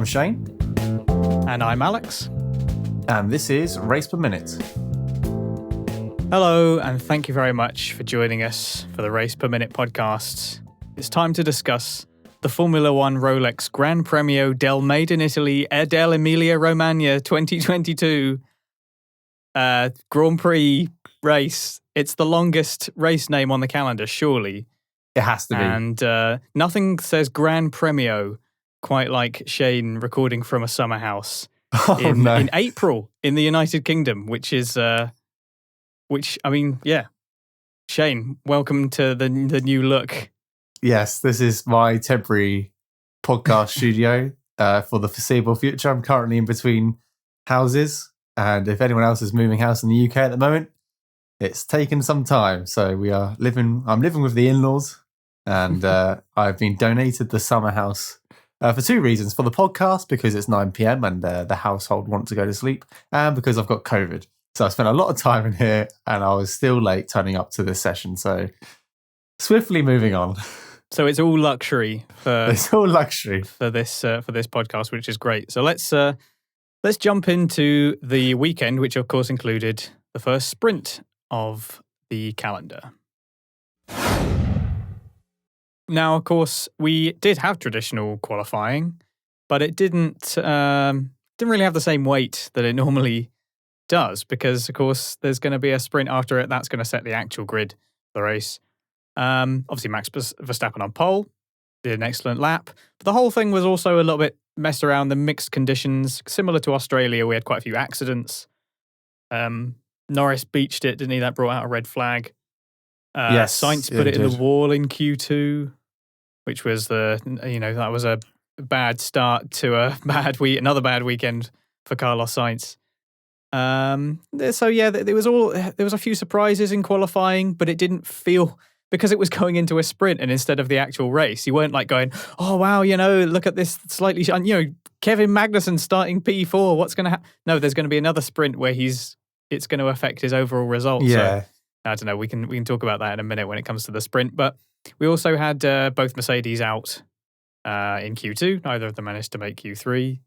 I'm Shane. And I'm Alex. And this is Race Per Minute. Hello, and thank you very much for joining us for the Race Per Minute podcast. It's time to discuss the Formula One Rolex Gran Premio del Made in Italy del Emilia Romagna 2022 Grand Prix race. It's the longest race name on the calendar, surely. It has to be. And nothing says Gran Premio quite like Shane recording from a summer house in April in the United Kingdom, which is, Shane, welcome to the new look. Yes, this is my temporary podcast studio for the foreseeable future. I'm currently in between houses, and if anyone else is moving house in the UK at the moment, it's taken some time. So I'm living with the in-laws, and I've been donated the summer house for two reasons. For the podcast, because it's 9 p.m. and the household wants to go to sleep, and because I've got COVID. So I spent a lot of time in here, and I was still late turning up to this session. So swiftly moving on. So it's all luxury for this podcast, which is great. So let's jump into the weekend, which of course included the first sprint of the calendar. Now, of course, we did have traditional qualifying, but it didn't really have the same weight that it normally does, because of course there's going to be a sprint after it that's going to set the actual grid for the race. Obviously Max Verstappen on pole did an excellent lap, but the whole thing was also a little bit messed around the mixed conditions. Similar to Australia, we had quite a few accidents. Norris beached it, didn't he? That brought out a red flag. Yes, Sainz put it in the wall in Q2, which was that was a bad start to another bad weekend for Carlos Sainz. There was a few surprises in qualifying, but it didn't feel, because it was going into a sprint and instead of the actual race, you weren't like going, oh wow, look at this slightly, Kevin Magnussen starting P4, what's going to happen? No, there's going to be another sprint where it's going to affect his overall results. Yeah. So, I don't know, we can talk about that in a minute when it comes to the sprint, but we also had both Mercedes out in Q2, neither of them managed to make Q3.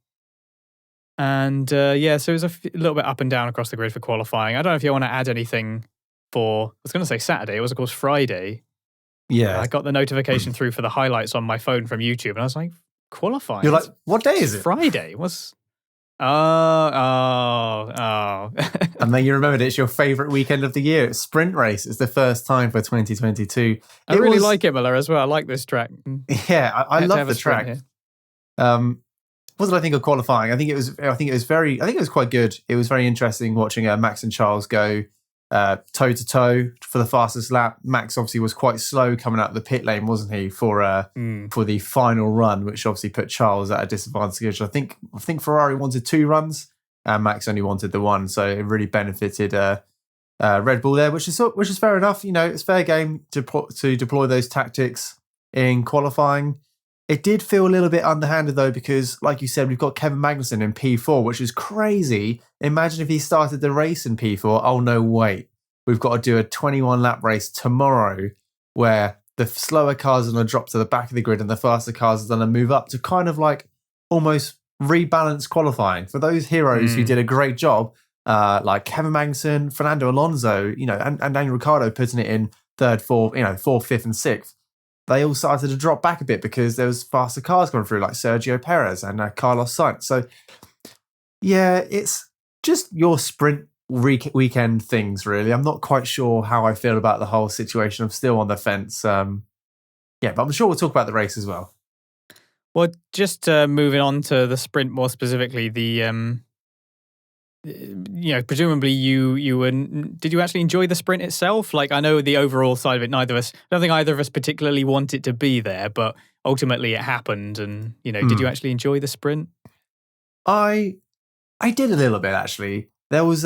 And so it was a little bit up and down across the grid for qualifying. I don't know if you want to add anything for, I was going to say Saturday, it was of course Friday. Yeah. I got the notification through for the highlights on my phone from YouTube, and I was like, qualifying? You're like, what day is it? Friday. Oh. And then you remembered it's your favourite weekend of the year. It's sprint race. It's the first time for 2022. I really like Imola as well. I like this track. Yeah, I love the track. What did I think of qualifying? I think it was quite good. It was very interesting watching Max and Charles go toe to toe for the fastest lap. Max obviously was quite slow coming out of the pit lane, wasn't he, for the final run, which obviously put Charles at a disadvantage. I think Ferrari wanted 2 runs and Max only wanted the one, so it really benefited Red Bull there, which is fair enough. It's fair game to deploy those tactics in qualifying. It did feel a little bit underhanded though, because like you said, we've got Kevin Magnussen in P4, which is crazy. Imagine if he started the race in P4. Oh no, wait. We've got to do a 21 lap race tomorrow where the slower cars are going to drop to the back of the grid and the faster cars are going to move up to kind of like almost rebalance qualifying. For those heroes who did a great job, like Kevin Magnussen, Fernando Alonso, and Daniel Ricciardo putting it in 3rd, 4th, 4th, 5th and 6th. They all started to drop back a bit because there was faster cars going through, like Sergio Perez and Carlos Sainz. So, yeah, it's just your sprint weekend things, really. I'm not quite sure how I feel about the whole situation. I'm still on the fence. But I'm sure we'll talk about the race as well. Well, just moving on to the sprint more specifically, presumably did you actually enjoy the sprint itself? Like, I know the overall side of it, I don't think either of us particularly want it to be there, but ultimately it happened. And, did you actually enjoy the sprint? I did a little bit, actually. There was,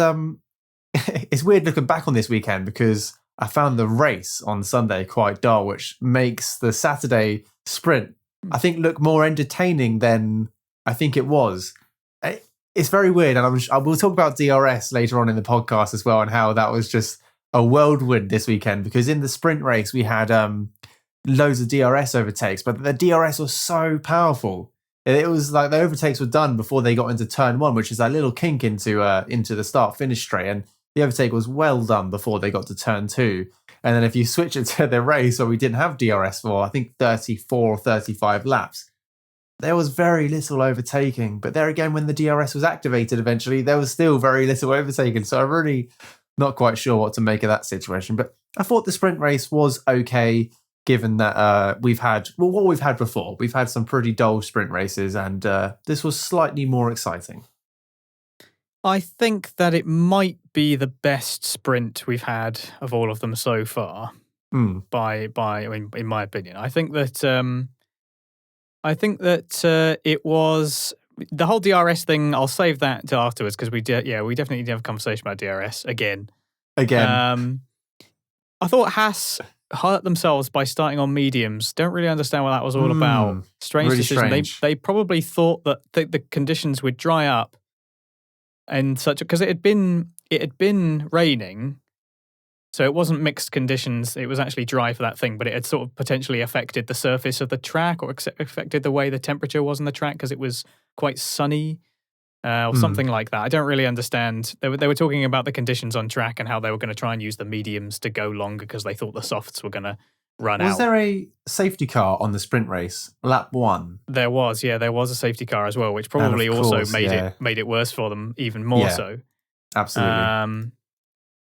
it's weird looking back on this weekend because I found the race on Sunday quite dull, which makes the Saturday sprint, I think, look more entertaining than I think it was. It's very weird, and I will talk about DRS later on in the podcast as well, and how that was just a whirlwind this weekend, because in the sprint race we had loads of DRS overtakes, but the DRS was so powerful. It was like the overtakes were done before they got into turn 1, which is that little kink into the start-finish straight. And the overtake was well done before they got to turn 2. And then if you switch it to the race where we didn't have DRS for, I think, 34 or 35 laps, there was very little overtaking. But there again, when the DRS was activated eventually, there was still very little overtaking. So I'm really not quite sure what to make of that situation. But I thought the sprint race was okay, given that we've had what we've had before. We've had some pretty dull sprint races, and this was slightly more exciting. I think that it might be the best sprint we've had of all of them so far. In my opinion, I think that it was the whole DRS thing. I'll save that to afterwards because we definitely need to have a conversation about DRS again. I thought Haas hurt themselves by starting on mediums. Don't really understand what that was all about. Strange really decision. Strange. They probably thought that the conditions would dry up and such, because it had been raining, so it wasn't mixed conditions. It was actually dry for that thing, but it had sort of potentially affected the surface of the track or affected the way the temperature was on the track because it was quite sunny. Or something like that. I don't really understand. They were talking about the conditions on track and how they were going to try and use the mediums to go longer because they thought the softs were going to run out. Was there a safety car on the sprint race, lap 1? There was a safety car as well, which probably also made it worse for them even more so. Absolutely.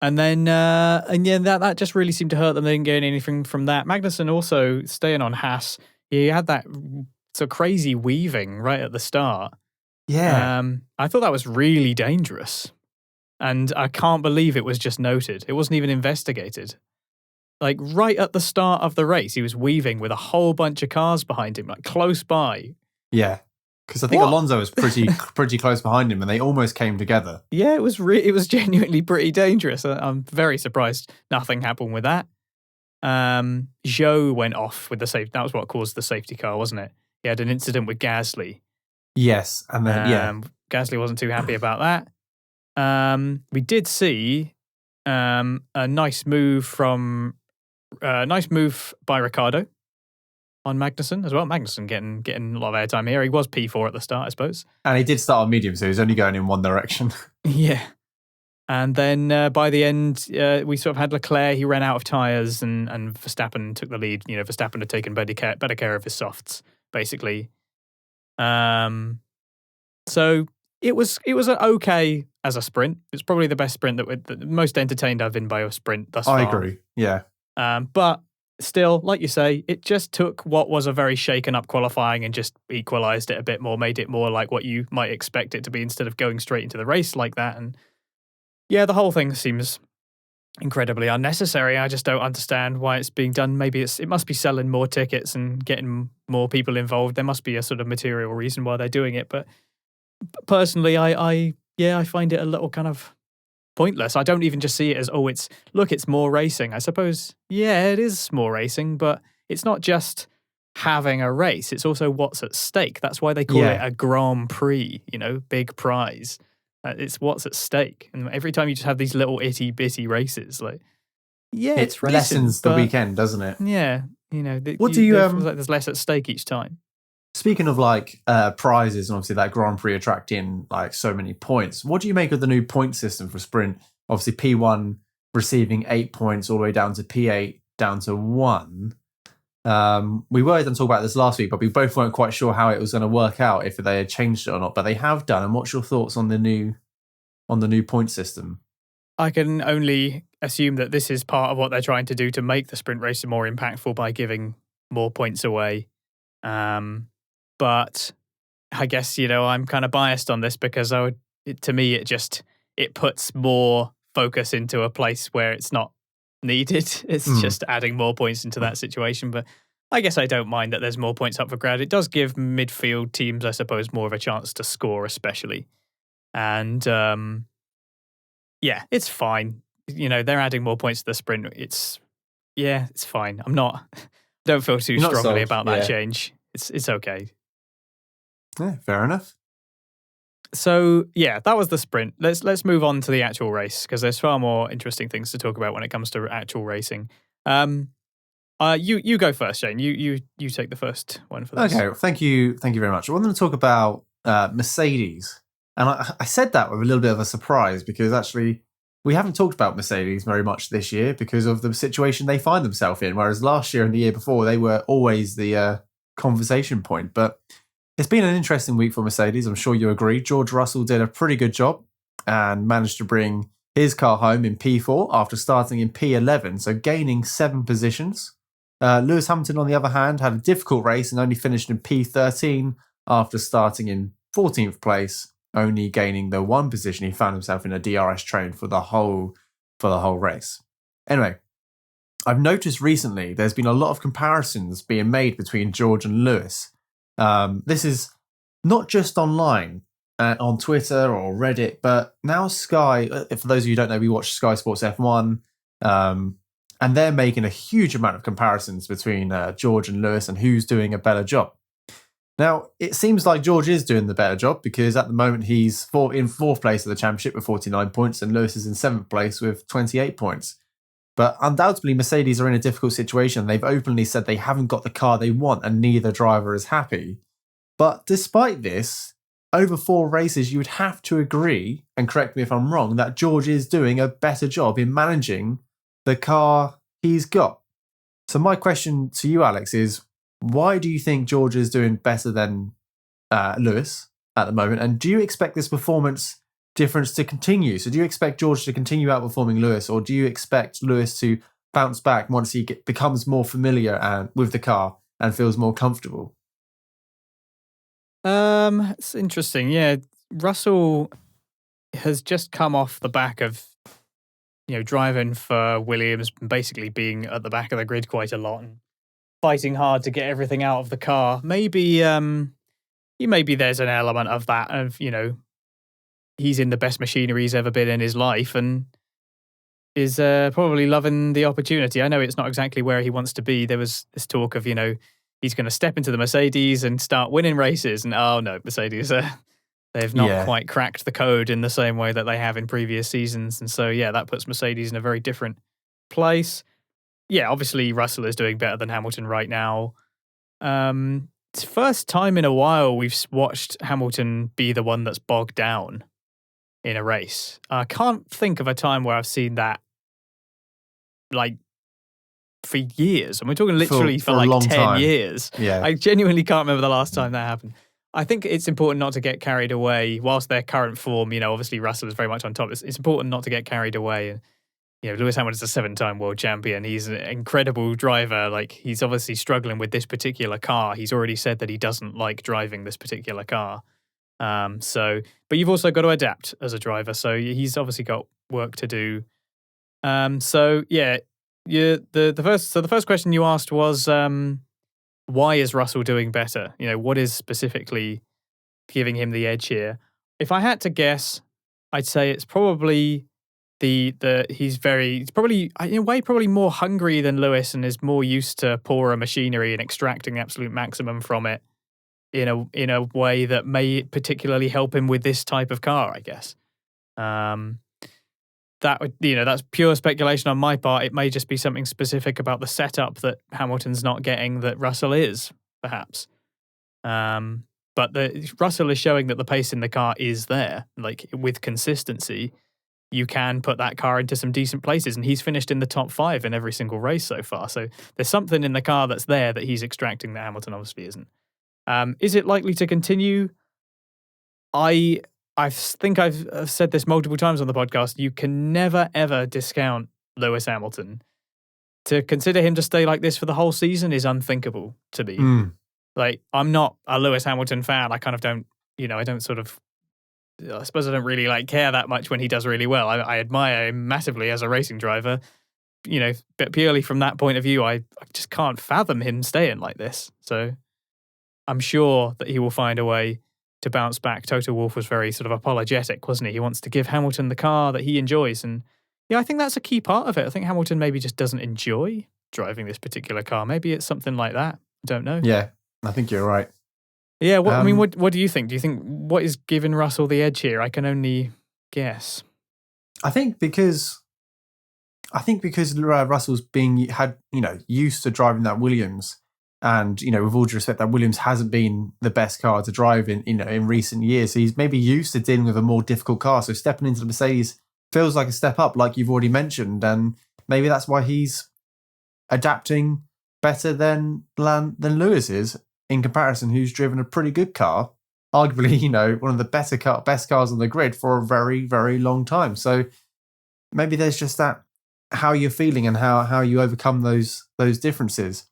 And then that just really seemed to hurt them. They didn't gain anything from that. Magnussen also, staying on Haas, he had that sort of crazy weaving right at the start. Yeah. I thought that was really dangerous. And I can't believe it was just noted. It wasn't even investigated. Like right at the start of the race, he was weaving with a whole bunch of cars behind him, like close by. Yeah. Because I think Alonso was pretty close behind him and they almost came together. Yeah, it was genuinely pretty dangerous. I'm very surprised nothing happened with that. Zhou went off with the safety. That was what caused the safety car, wasn't it? He had an incident with Gasly. Yes, and then Gasly wasn't too happy about that. We did see a nice move by Ricciardo on Magnussen as well. Magnussen getting a lot of airtime here. He was P4 at the start, I suppose, and he did start on medium, so he was only going in one direction. Yeah, and then by the end, we sort of had Leclerc. He ran out of tyres, and Verstappen took the lead. You know, Verstappen had taken better care of his softs, basically. So it was okay as a sprint. It's probably the best sprint the most entertained I've been by a sprint thus far. I agree. Yeah. But still, like you say, it just took what was a very shaken up qualifying and just equalized it a bit more, made it more like what you might expect it to be instead of going straight into the race like that. And yeah, the whole thing seems incredibly unnecessary. I just don't understand why it's being done. Maybe it must be selling more tickets and getting more people involved. There must be a sort of material reason why they're doing it. But personally, I find it a little kind of pointless. I don't even just see it as, it's more racing. I suppose, yeah, it is more racing, but it's not just having a race. It's also what's at stake. That's why they call it a Grand Prix, big prize. It's what's at stake. And every time you just have these little itty bitty races, it's racing, lessens the weekend, doesn't it? Yeah. What do you feels like there's less at stake each time. Speaking of prizes and obviously that Grand Prix attracting so many points, what do you make of the new point system for sprint? Obviously P1 receiving 8 points all the way down to P8 down to 1. We were going to talk about this last week, but we both weren't quite sure how it was going to work out, if they had changed it or not. But they have done. And what's your thoughts on the new point system? I can only assume that this is part of what they're trying to do to make the sprint race more impactful by giving more points away. But I guess I'm kind of biased on this because to me it puts more focus into a place where it's not needed. It's just adding more points into that situation. But I guess I don't mind that there's more points up for grabs. It does give midfield teams, I suppose, more of a chance to score, especially. And it's fine. They're adding more points to the sprint. It's fine. Don't feel too strongly about that change. It's okay. Yeah, fair enough. So that was the sprint. Let's move on to the actual race because there's far more interesting things to talk about when it comes to actual racing. You go first, Shane. You take the first one for this. Okay, well, thank you very much. I wanted to talk about Mercedes, and I said that with a little bit of a surprise because actually we haven't talked about Mercedes very much this year because of the situation they find themselves in. Whereas last year and the year before, they were always the conversation point. But it's been an interesting week for Mercedes. I'm sure you agree. George Russell did a pretty good job and managed to bring his car home in P4 after starting in P11, so gaining 7 positions. Lewis Hamilton, on the other hand, had a difficult race and only finished in P13 after starting in 14th place, only gaining the 1 position. He found himself in a DRS train for the whole race. Anyway, I've noticed recently there's been a lot of comparisons being made between George and Lewis. This is not just online, on Twitter or Reddit, but now Sky, for those of you who don't know, we watch Sky Sports F1, and they're making a huge amount of comparisons between George and Lewis and who's doing a better job. Now, it seems like George is doing the better job because at the moment he's in 4th place of the championship with 49 points and Lewis is in 7th place with 28 points. But undoubtedly, Mercedes are in a difficult situation. They've openly said they haven't got the car they want and neither driver is happy. But despite this, over 4 races, you would have to agree, and correct me if I'm wrong, that George is doing a better job in managing the car he's got. So my question to you, Alex, is why do you think George is doing better than Lewis at the moment? And do you expect this performance difference to continue? So do you expect George to continue outperforming Lewis, or do you expect Lewis to bounce back once he becomes more familiar with the car and feels more comfortable? It's interesting. Yeah, Russell has just come off the back of driving for Williams, basically being at the back of the grid quite a lot and fighting hard to get everything out of the car. Maybe there's an element of that of he's in the best machinery he's ever been in his life and is probably loving the opportunity. I know it's not exactly where he wants to be. There was this talk of he's going to step into the Mercedes and start winning races, and oh no, Mercedes they've not quite cracked the code in the same way that they have in previous seasons. And so, that puts Mercedes in a very different place. Yeah, obviously Russell is doing better than Hamilton right now. It's the first time in a while we've watched Hamilton be the one that's bogged down in a race. I can't think of a time where I've seen that for years. And we're talking literally for like 10 time. years. Yeah. I genuinely can't remember the last time that happened. I think it's important not to get carried away whilst their current form, obviously Russell is very much on top. It's important not to get carried away. And, Lewis Hamilton's a 7-time world champion. He's an incredible driver. Like, he's obviously struggling with this particular car. He's already said that he doesn't like driving this particular car. But you've also got to adapt as a driver. So he's obviously got work to do. The first question you asked was, why is Russell doing better? What is specifically giving him the edge here? If I had to guess, I'd say it's probably he's probably in a way probably more hungry than Lewis and is more used to poorer machinery and extracting the absolute maximum from it in a way that may particularly help him with this type of car, I guess. That would, that's pure speculation on my part. It may just be something specific about the setup that Hamilton's not getting that Russell is, perhaps. But Russell is showing that the pace in the car is there. Like, with consistency, you can put that car into some decent places, and he's finished in the top 5 in every single race so far. So there's something in the car that's there that he's extracting that Hamilton obviously isn't. Is it likely to continue? I think I've said this multiple times on the podcast. You can never, ever discount Lewis Hamilton. To consider him to stay like this for the whole season is unthinkable to me. Like, I'm not a Lewis Hamilton fan. I kind of don't, I suppose I don't really care that much when he does really well. I admire him massively as a racing driver, but purely from that point of view, I just can't fathom him staying like this. So I'm sure that he will find a way to bounce back. Toto Wolff was very sort of apologetic, wasn't he? He wants to give Hamilton the car that he enjoys. And I think that's a key part of it. I think Hamilton maybe just doesn't enjoy driving this particular car. Maybe it's something like that. I don't know. Yeah, I think you're right. Yeah, what do you think? Do you think what is giving Russell the edge here? I can only guess. I think because I think because Russell's used to driving that Williams, and with all due respect, that Williams hasn't been the best car to drive in recent years. So he's maybe used to dealing with a more difficult car. So stepping into the Mercedes feels like a step up, like you've already mentioned, and maybe that's why he's adapting better than Lewis is in comparison, who's driven a pretty good car, arguably one of the best cars on the grid for a very, very long time. So maybe there's just that how you're feeling and how you overcome those differences.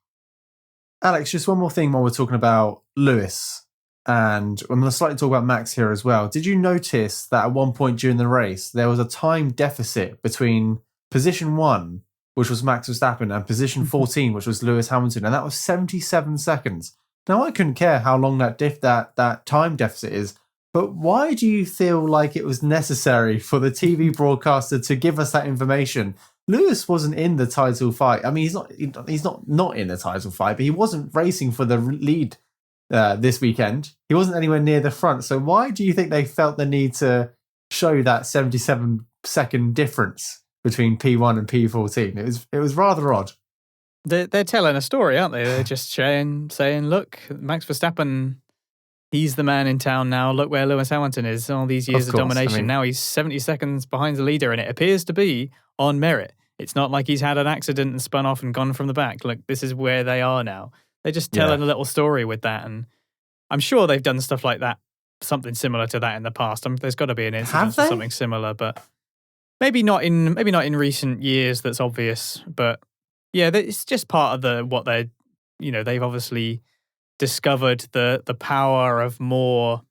Alex, just one more thing while we're talking about Lewis, and I'm going to slightly talk about Max here as well. Did you notice that at one point during the race, there was a time deficit between position 1, which was Max Verstappen, and position 14, which was Lewis Hamilton, and that was 77 seconds. Now, I couldn't care how long that time deficit is, but why do you feel like it was necessary for the TV broadcaster to give us that information? Lewis wasn't in the title fight. I mean, he's not in the title fight, but he wasn't racing for the lead this weekend. He wasn't anywhere near the front. So why do you think they felt the need to show that 77-second difference between P1 and P14? It was rather odd. They're telling a story, aren't they? They're just saying, look, Max Verstappen, he's the man in town now. Look where Lewis Hamilton is. All these years of domination. Now he's 70 seconds behind the leader, and it appears to be on merit. It's not like he's had an accident and spun off and gone from the back. Look, this is where they are now. They're just telling a little story with that, and I'm sure they've done stuff like that, something similar to that in the past. There's got to be an incident or something similar, but maybe not in recent years. That's obvious, but yeah, it's just part of what they're. They've obviously discovered the power of more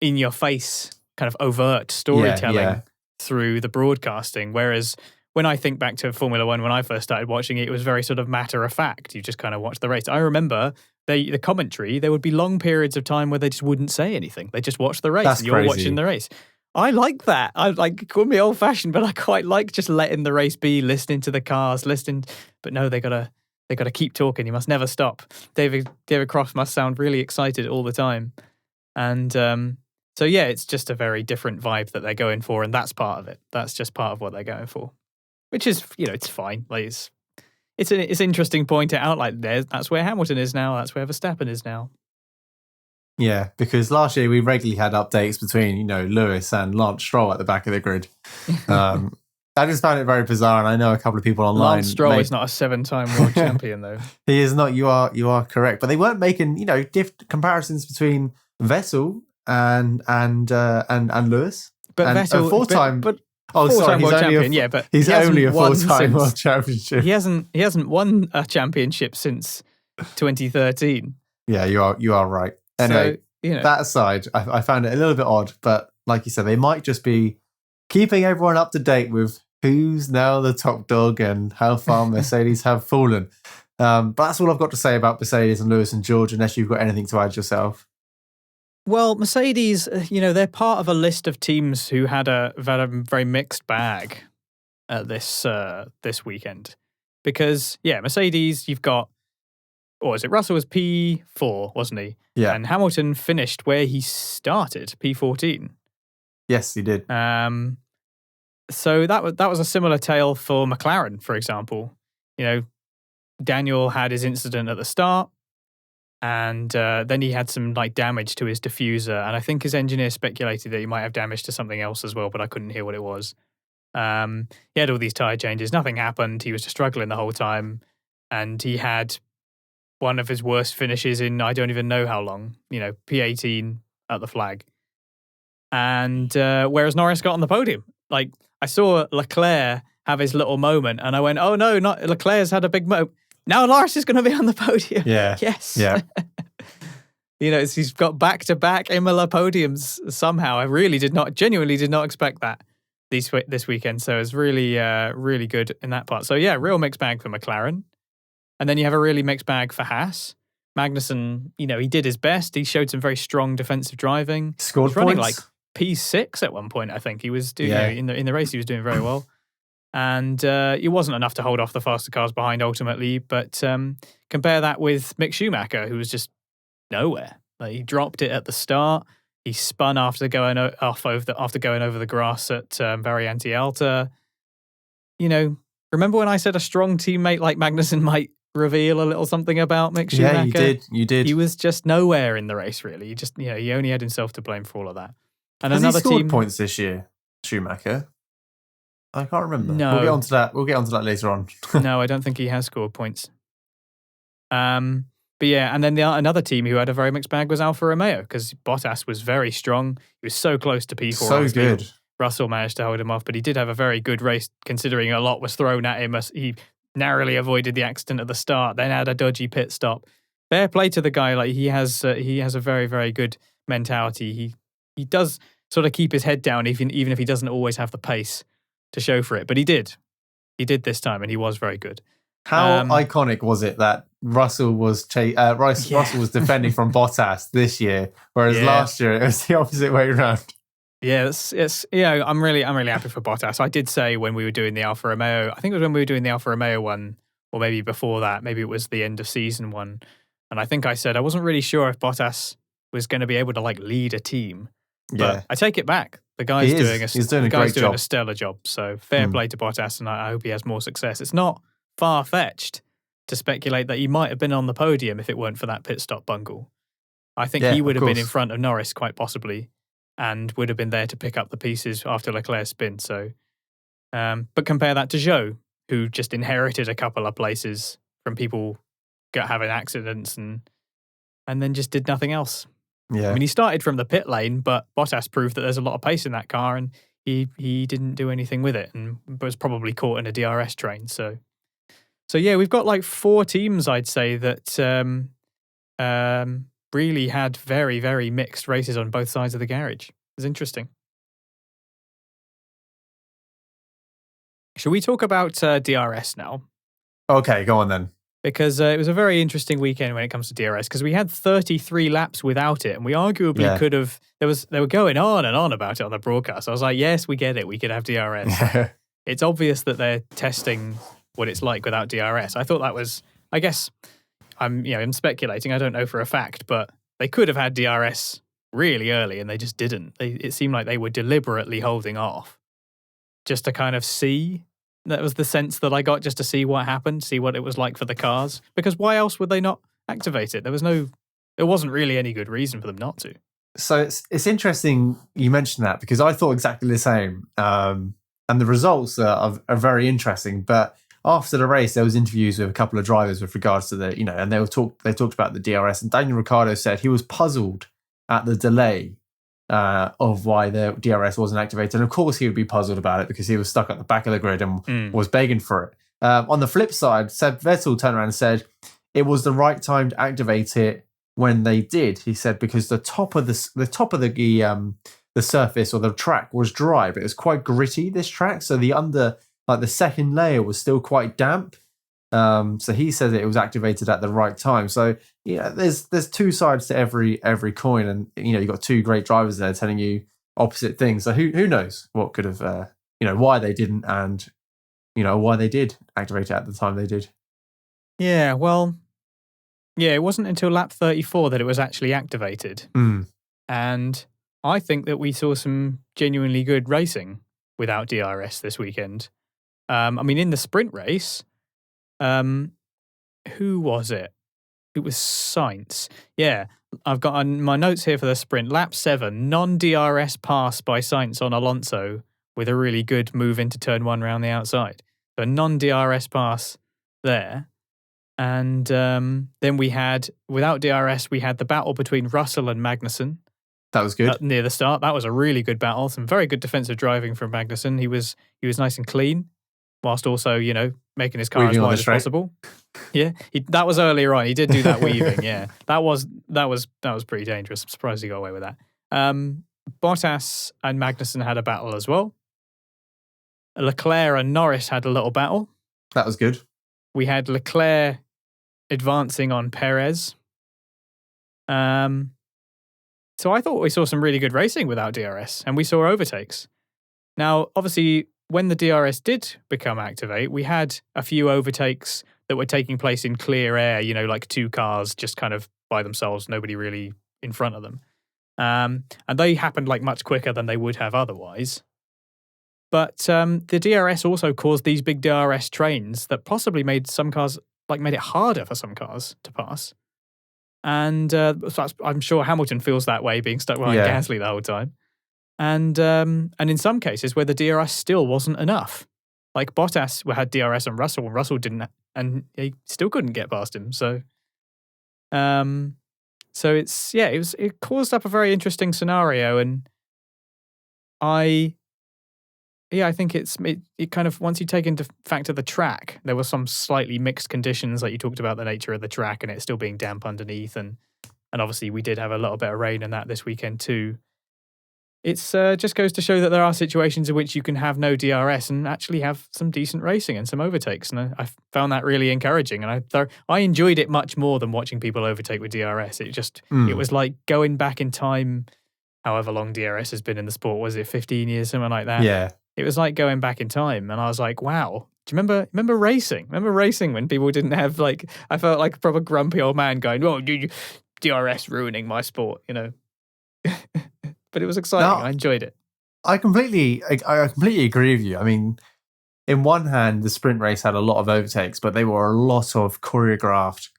in your face, kind of overt storytelling through the broadcasting. Whereas when I think back to Formula One, when I first started watching it, it was very sort of matter of fact. You just kind of watch the race. I remember the commentary, there would be long periods of time where they just wouldn't say anything. They just watch the race. That's and you're crazy. Watching the race. I like that. I call me old fashioned, but I quite like just letting the race be, listening to the cars, but no, they gotta keep talking. You must never stop. David Croft must sound really excited all the time. And so yeah, it's just a very different vibe that they're going for, and that's part of it. That's just part of what they're going for, which is it's fine. Like it's an interesting point out. Like that's where Hamilton is now. That's where Verstappen is now. Yeah, because last year we regularly had updates between Lewis and Lance Stroll at the back of the grid. I just found it very bizarre, and I know a couple of people online. Lance Stroll is not a 7-time world champion, though. He is not. You are correct, but they weren't making comparisons between Vettel and Lewis. But and Vettel, 4-time. But sorry, world champion. But he's only a 4-time world championship. He hasn't won a championship since 2013. Yeah, you are right. Anyway, so, that aside, I found it a little bit odd, but like you said, they might just be keeping everyone up to date with who's now the top dog and how far Mercedes have fallen. But that's all I've got to say about Mercedes and Lewis and George, unless you've got anything to add yourself. Well, Mercedes, they're part of a list of teams who had a very mixed bag at this weekend. Because, Mercedes, you've got, what was it? Russell was P4, wasn't he? Yeah. And Hamilton finished where he started, P14. Yes, he did. So that was a similar tale for McLaren, for example. Daniel had his incident at the start, and then he had some damage to his diffuser, and I think his engineer speculated that he might have damage to something else as well, but I couldn't hear what it was. He had all these tyre changes. Nothing happened. He was just struggling the whole time, and he had one of his worst finishes in I don't even know how long. P18 at the flag. And whereas Norris got on the podium, I saw Leclerc have his little moment, and I went, "Oh no, not Leclerc's had a big moment. Now Norris is going to be on the podium." Yeah. Yes. Yeah. He's got back-to-back Imola podiums somehow. I genuinely did not expect that this weekend. So it's really, really good in that part. So yeah, real mixed bag for McLaren, and then you have a really mixed bag for Haas. Magnussen, he did his best. He showed some very strong defensive driving. Scored He was running points. P6 at one point, I think. He was doing in the race. He was doing very well, and it wasn't enough to hold off the faster cars behind ultimately. But compare that with Mick Schumacher, who was just nowhere. He dropped it at the start. He spun after going over the grass at Variante Alta. Remember when I said a strong teammate like Magnussen might reveal a little something about Mick Schumacher? Yeah, you did. He was just nowhere in the race, really. He only had himself to blame for all of that. And Has another he scored team points this year, Schumacher? I can't remember. No. We'll get onto that. We'll get onto that later on. No, I don't think he has scored points. But yeah, and then another team who had a very mixed bag was Alfa Romeo, because Bottas was very strong. He was so close to P4. So good. Russell managed to hold him off, but he did have a very good race, considering a lot was thrown at him. He narrowly avoided the accident at the start, then had a dodgy pit stop. Fair play to the guy. Like he has a very, very good mentality. He does sort of keep his head down, even if he doesn't always have the pace to show for it. But he did this time, and he was very good. How iconic was it that Russell was Russell was defending from Bottas this year, whereas last year it was the opposite way around. Yeah, I'm really happy for Bottas. I did say when we were doing the Alfa Romeo, I think it was when we were doing the Alfa Romeo one, or maybe before that, maybe it was the end of season one, and I think I said I wasn't really sure if Bottas was going to be able to lead a team. But I take it back. The guy's doing a stellar job. So fair play to Bottas, and I hope he has more success. It's not far-fetched to speculate that he might have been on the podium if it weren't for that pit stop bungle. I think he would have been in front of Norris quite possibly, and would have been there to pick up the pieces after Leclerc's spin. So, but compare that to Zhou, who just inherited a couple of places from people having accidents and then just did nothing else. Yeah. I mean, he started from the pit lane, but Bottas proved that there's a lot of pace in that car, and he didn't do anything with it, and was probably caught in a DRS train. So yeah, we've got 4 teams, I'd say, that really had very, very mixed races on both sides of the garage. It's interesting. Should we talk about DRS now? Okay, go on then. Because it was a very interesting weekend when it comes to DRS, because we had 33 laps without it, and we arguably could have. They were going on and on about it on the broadcast. I was like, yes, we get it. We could have DRS. It's obvious that they're testing what it's like without DRS. I thought that was. I guess I'm speculating. I don't know for a fact, but they could have had DRS really early, and they just didn't. It seemed like they were deliberately holding off, just to kind of see. That was the sense that I got, just to see what happened, see what it was like for the cars. Because why else would they not activate it? There wasn't really any good reason for them not to. So it's interesting you mentioned that, because I thought exactly the same. And the results are very interesting. But after the race, there was interviews with a couple of drivers with regards to and they talked about the DRS. And Daniel Ricciardo said he was puzzled at the delay of why the DRS wasn't activated. And of course he would be puzzled about it, because he was stuck at the back of the grid and was begging for it. On the flip side, Seb Vettel turned around and said it was the right time to activate it when they did. He said because the top of the surface or the track was dry, but it was quite gritty, this track. So the second layer was still quite damp. So he says it was activated at the right time. So there's 2 sides to every coin, and you've got 2 great drivers there telling you opposite things. So who knows what could have why they didn't, and why they did activate it at the time they did. Yeah, well, it wasn't until lap 34 that it was actually activated, and I think that we saw some genuinely good racing without DRS this weekend. I mean, in the sprint race. Who was it? It was Sainz. Yeah, I've got on my notes here for the sprint. Lap 7, non-DRS pass by Sainz on Alonso with a really good move into turn 1 round the outside. So a non-DRS pass there. And then we had, without DRS, we had the battle between Russell and Magnussen. That was good. Near the start. That was a really good battle. Some very good defensive driving from Magnussen. He was nice and clean, whilst also, making his car weaving as wide as possible. Yeah, that was earlier on. He did do that weaving. Yeah, that was pretty dangerous. I'm surprised he got away with that. Bottas and Magnussen had a battle as well. Leclerc and Norris had a little battle. That was good. We had Leclerc advancing on Perez. So I thought we saw some really good racing without DRS, and we saw overtakes. Now, obviously, when the DRS did become activate, we had a few overtakes that were taking place in clear air, 2 cars just kind of by themselves, nobody really in front of them. And they happened like much quicker than they would have otherwise. But the DRS also caused these big DRS trains that possibly made some cars, made it harder for some cars to pass. And so I'm sure Hamilton feels that way, being stuck behind Gasly the whole time. And in some cases where the DRS still wasn't enough. Like Bottas had DRS on Russell, and Russell didn't, and he still couldn't get past him. So, it caused up a very interesting scenario, and I think it kind of, once you take into factor the track, there were some slightly mixed conditions, like you talked about the nature of the track and it still being damp underneath, and obviously we did have a little bit of rain and that this weekend too. It's just goes to show that there are situations in which you can have no DRS and actually have some decent racing and some overtakes. And I found that really encouraging. And I enjoyed it much more than watching people overtake with DRS. It was like going back in time, however long DRS has been in the sport. Was it 15 years, something like that? Yeah. It was like going back in time. And I was like, wow. Do you remember racing? Remember racing when people didn't have, I felt like a proper grumpy old man going, oh, DRS ruining my sport, But it was exciting. I enjoyed it. I completely agree with you. I mean, in one hand, the sprint race had a lot of overtakes, but they were a lot of choreographed,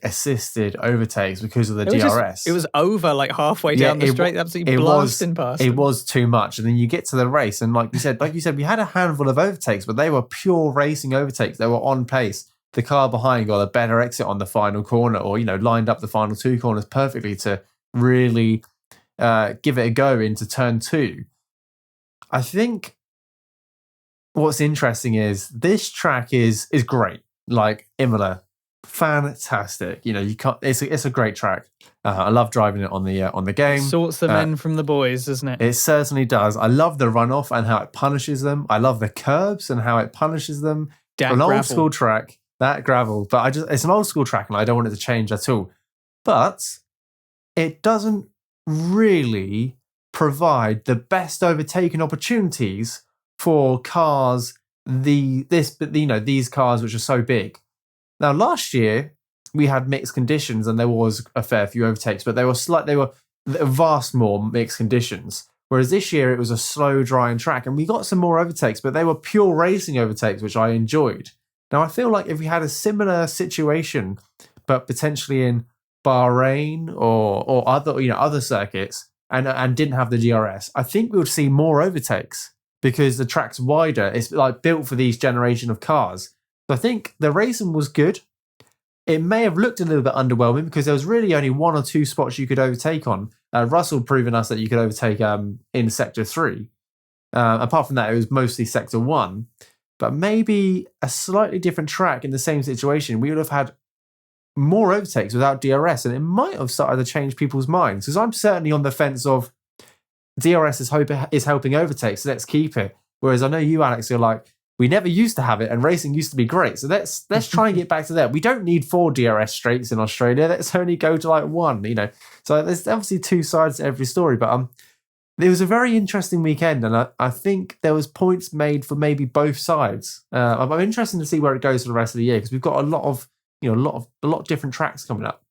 assisted overtakes because of the DRS. It was over halfway down the straight, absolutely blasting past. It was too much, and then you get to the race, and like you said, we had a handful of overtakes, but they were pure racing overtakes. They were on pace. The car behind got a better exit on the final corner, or lined up the final two corners perfectly to really give it a go into turn 2. I think what's interesting is this track is great. Like Imola, fantastic. You can't. It's a great track. I love driving it on the game. It sorts the men from the boys, doesn't it? It certainly does. I love the runoff and how it punishes them. I love the curbs and how it punishes them. An old school track, that gravel. But it's an old school track, and I don't want it to change at all. But it doesn't really provide the best overtaking opportunities for cars. These cars which are so big. Now, last year we had mixed conditions and there was a fair few overtakes, but they were vast more mixed conditions. Whereas this year it was a slow, drying track, and we got some more overtakes, but they were pure racing overtakes, which I enjoyed. Now, I feel like if we had a similar situation, but potentially in Bahrain or other circuits and didn't have the DRS, I think we would see more overtakes because the track's wider. It's built for these generation of cars. So I think the racing was good. It may have looked a little bit underwhelming because there was really only 1 or 2 spots you could overtake on. Russell proving us that you could overtake in Sector 3. Apart from that, it was mostly Sector 1. But maybe a slightly different track in the same situation, we would have had more overtakes without DRS, and it might have started to change people's minds. Because I'm certainly on the fence of DRS is helping overtakes, so let's keep it. Whereas I know you, Alex, you're like, we never used to have it, and racing used to be great. So let's try and get back to that. We don't need 4 DRS straights in Australia. Let's only go to 1. So there's obviously 2 sides to every story. But it was a very interesting weekend, and I think there was points made for maybe both sides. I'm interested to see where it goes for the rest of the year because we've got a lot of different tracks coming up.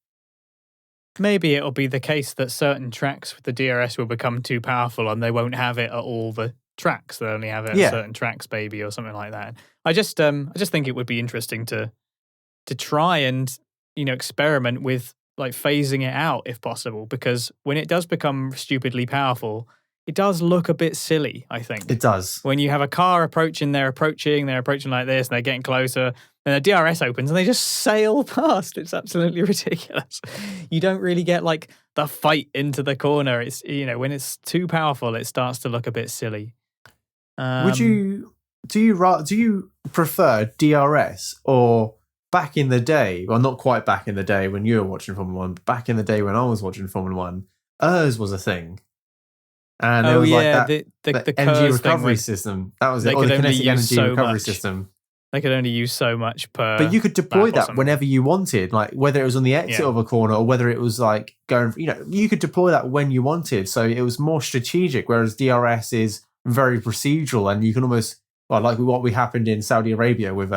Maybe it'll be the case that certain tracks with the DRS will become too powerful and they won't have it at all the tracks. They'll only have it at certain tracks, maybe, or something like that. I just think it would be interesting to try and experiment with phasing it out if possible, because when it does become stupidly powerful, it does look a bit silly, I think. It does. When you have a car approaching like this, and they're getting closer, and the DRS opens, and they just sail past. It's absolutely ridiculous. You don't really get the fight into the corner. It's when it's too powerful, it starts to look a bit silly. Do you prefer DRS or back in the day? Well, not quite back in the day when you were watching Formula 1, but back in the day when I was watching Formula 1, ERS was a thing. And it was the energy recovery system. That was it. Or the kinetic energy recovery system. They could only use so much per. But you could deploy that whenever you wanted, whether it was on the exit of a corner or whether it was going. You could deploy that when you wanted. So it was more strategic. Whereas DRS is very procedural, and you can almost like what happened in Saudi Arabia with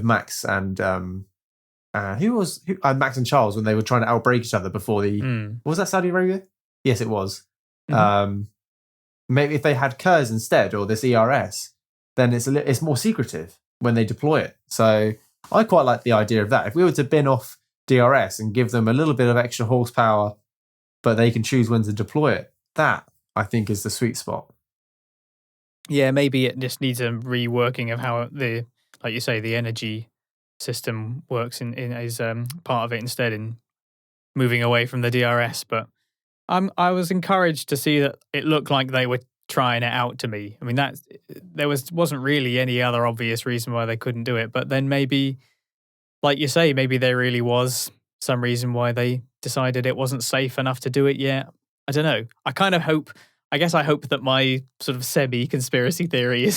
Max and Max and Charles when they were trying to outbrake each other before the was that Saudi Arabia? Yes, it was. Mm-hmm. Maybe if they had KERS instead, or this ERS, then it's more secretive when they deploy it. So I quite like the idea of that. If we were to bin off DRS and give them a little bit of extra horsepower, but they can choose when to deploy it, that I think is the sweet spot. Yeah, maybe it just needs a reworking of how like you say, the energy system works in as part of it instead, in moving away from the DRS. But I was encouraged to see that it looked like they were trying it out to me. I mean, there wasn't really any other obvious reason why they couldn't do it. But then maybe, like you say, maybe there really was some reason why they decided it wasn't safe enough to do it yet. I don't know. I guess I hope that my sort of semi-conspiracy theory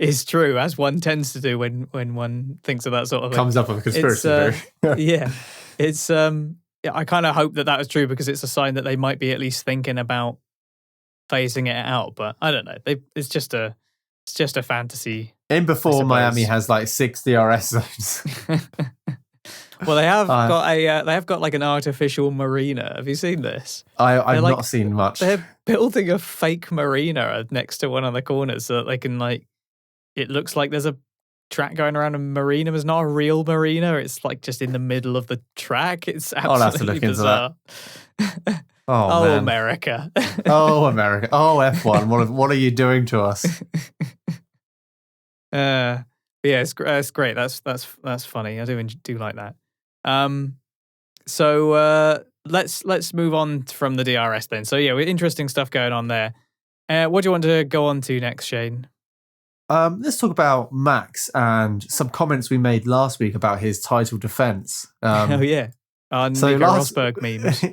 is true, as one tends to do when one thinks of that sort of thing. Comes up with a conspiracy theory. Yeah. It's I kind of hope that was true, because it's a sign that they might be at least thinking about phasing it out. But I don't know. It's just a fantasy. In before Miami has like 6 DRS zones. Well, they have got like an artificial marina. Have you seen this? I've not seen much. They're building a fake marina next to one of the corners so that they can, like, it looks like there's a track going around a marina, but it's not a real marina. It's like just in the middle of the track. It's absolutely I'll have to look bizarre. Into that. Oh, man. America. Oh, America. Oh, F1. What are you doing to us? Yeah, it's great. That's funny. I do like that. So let's move on from the DRS then. So yeah, interesting stuff going on there. What do you want to go on to next, Shane? Let's talk about Max and some comments we made last week about his title defense. Oh yeah, on the Rosberg memes.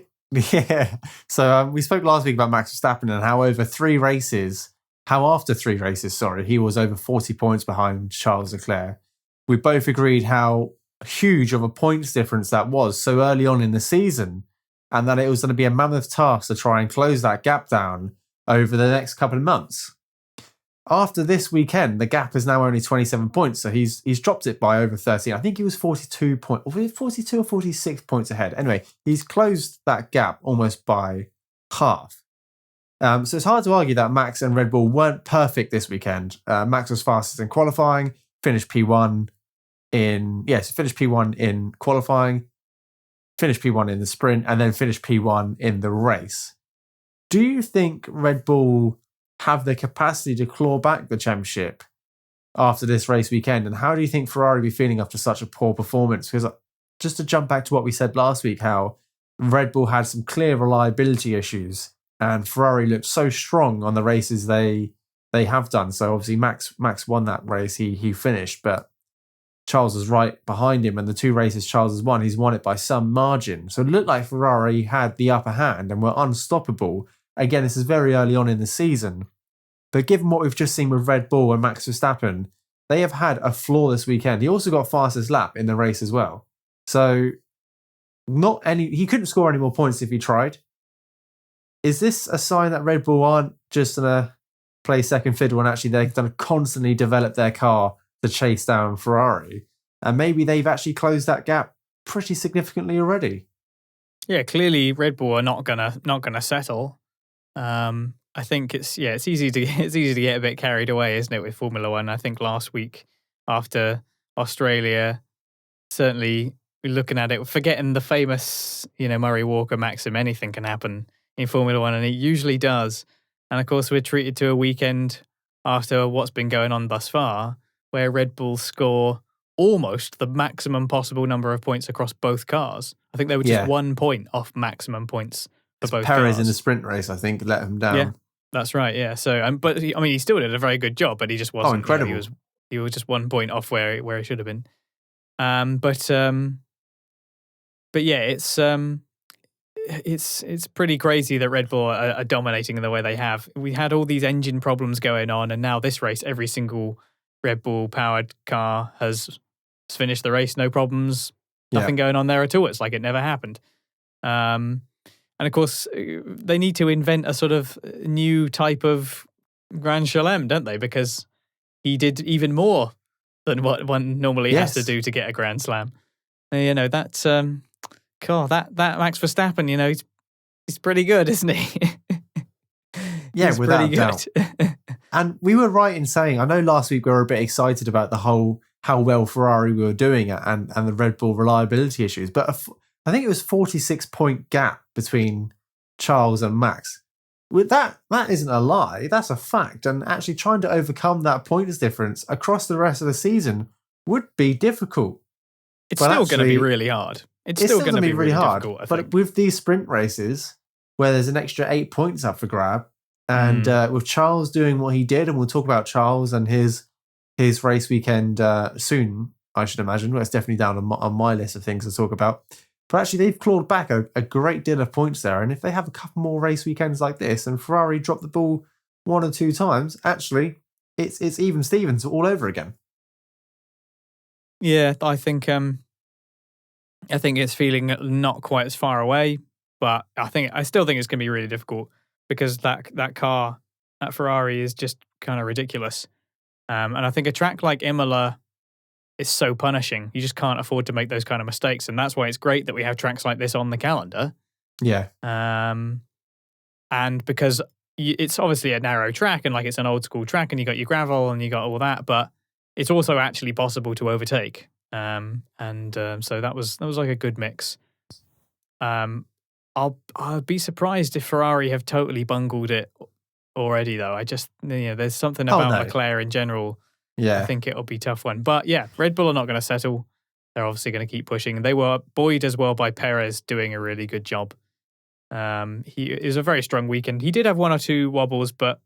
Yeah. So we spoke last week about Max Verstappen and how after 3 races, he was over 40 points behind Charles Leclerc. We both agreed how huge of a points difference that was so early on in the season, and that it was going to be a mammoth task to try and close that gap down over the next couple of months. After this weekend, the gap is now only 27 points, so he's dropped it by over 13. I think he was 42 or 46 points ahead. Anyway, he's closed that gap almost by half. So it's hard to argue that Max and Red Bull weren't perfect this weekend. Max was fastest in qualifying, finished P1 in qualifying, finished P1 in the sprint, and then finished P1 in the race. Do you think Red Bull have the capacity to claw back the championship after this race weekend? And how do you think Ferrari will be feeling after such a poor performance? Because just to jump back to what we said last week, how Red Bull had some clear reliability issues and Ferrari looked so strong on the races they have done. So obviously Max won that race, he finished, but Charles was right behind him, and the 2 races Charles has won, he's won it by some margin. So it looked like Ferrari had the upper hand and were unstoppable. Again, this is very early on in the season, but given what we've just seen with Red Bull and Max Verstappen, they have had a flawless weekend. He also got fastest lap in the race as well. So he couldn't score any more points if he tried. Is this a sign that Red Bull aren't just going to play second fiddle and actually they're going to constantly develop their car to chase down Ferrari? And maybe they've actually closed that gap pretty significantly already. Yeah, clearly Red Bull are not gonna settle. I think it's easy to get a bit carried away, isn't it, with Formula One? I think last week after Australia, certainly looking at it, forgetting the famous, Murray Walker maxim, anything can happen in Formula One, and it usually does. And of course, we're treated to a weekend after what's been going on thus far, where Red Bull score almost the maximum possible number of points across both cars. I think they were just 1 point off maximum points for both Perez cars. In the sprint race, I think, let him down. Yeah, that's right. Yeah. So, but he still did a very good job, but he just wasn't. Oh, incredible! He was just 1 point off where he should have been. But yeah, it's pretty crazy that Red Bull are dominating in the way they have. We had all these engine problems going on, and now this race, every single Red Bull powered car has finished the race, no problems, nothing going on there at all. It's like it never happened. And of course, they need to invent a sort of new type of Grand Chelem, don't they? Because he did even more than what one normally has to do to get a Grand Slam. That Max Verstappen, he's He's pretty good, isn't he? Yeah, He's without pretty doubt. good. And we were right in saying, I know last week we were a bit excited about the whole how well Ferrari were doing it and the Red Bull reliability issues, but I think it was 46-point gap between Charles and Max. With that isn't a lie, that's a fact. And actually trying to overcome that points difference across the rest of the season would be difficult. It's still going to be really hard. It's still going to be really hard. But with these sprint races, where there's an extra 8 points up for grab, and with Charles doing what he did, and we'll talk about Charles and his race weekend soon, I should imagine. Well, it's definitely down on my list of things to talk about. But actually, they've clawed back a great deal of points there. And if they have a couple more race weekends like this, and Ferrari drop the ball 1 or 2 times, actually, it's even Stevens all over again. Yeah, I think it's feeling not quite as far away, but I still think it's going to be really difficult because that car, that Ferrari, is just kind of ridiculous. And I think a track like Imola is so punishing. You just can't afford to make those kind of mistakes, and that's why it's great that we have tracks like this on the calendar. Yeah. And because it's obviously a narrow track, and like it's an old school track, and you got your gravel and you got all that, but it's also actually possible to overtake. So that was like a good mix. I'll be surprised if Ferrari have totally bungled it already, though. I just, there's something about Leclerc in general. Yeah, I think it'll be a tough one. But yeah, Red Bull are not going to settle. They're obviously going to keep pushing. They were buoyed as well by Perez doing a really good job. It was a very strong weekend. He did have 1 or 2 wobbles, but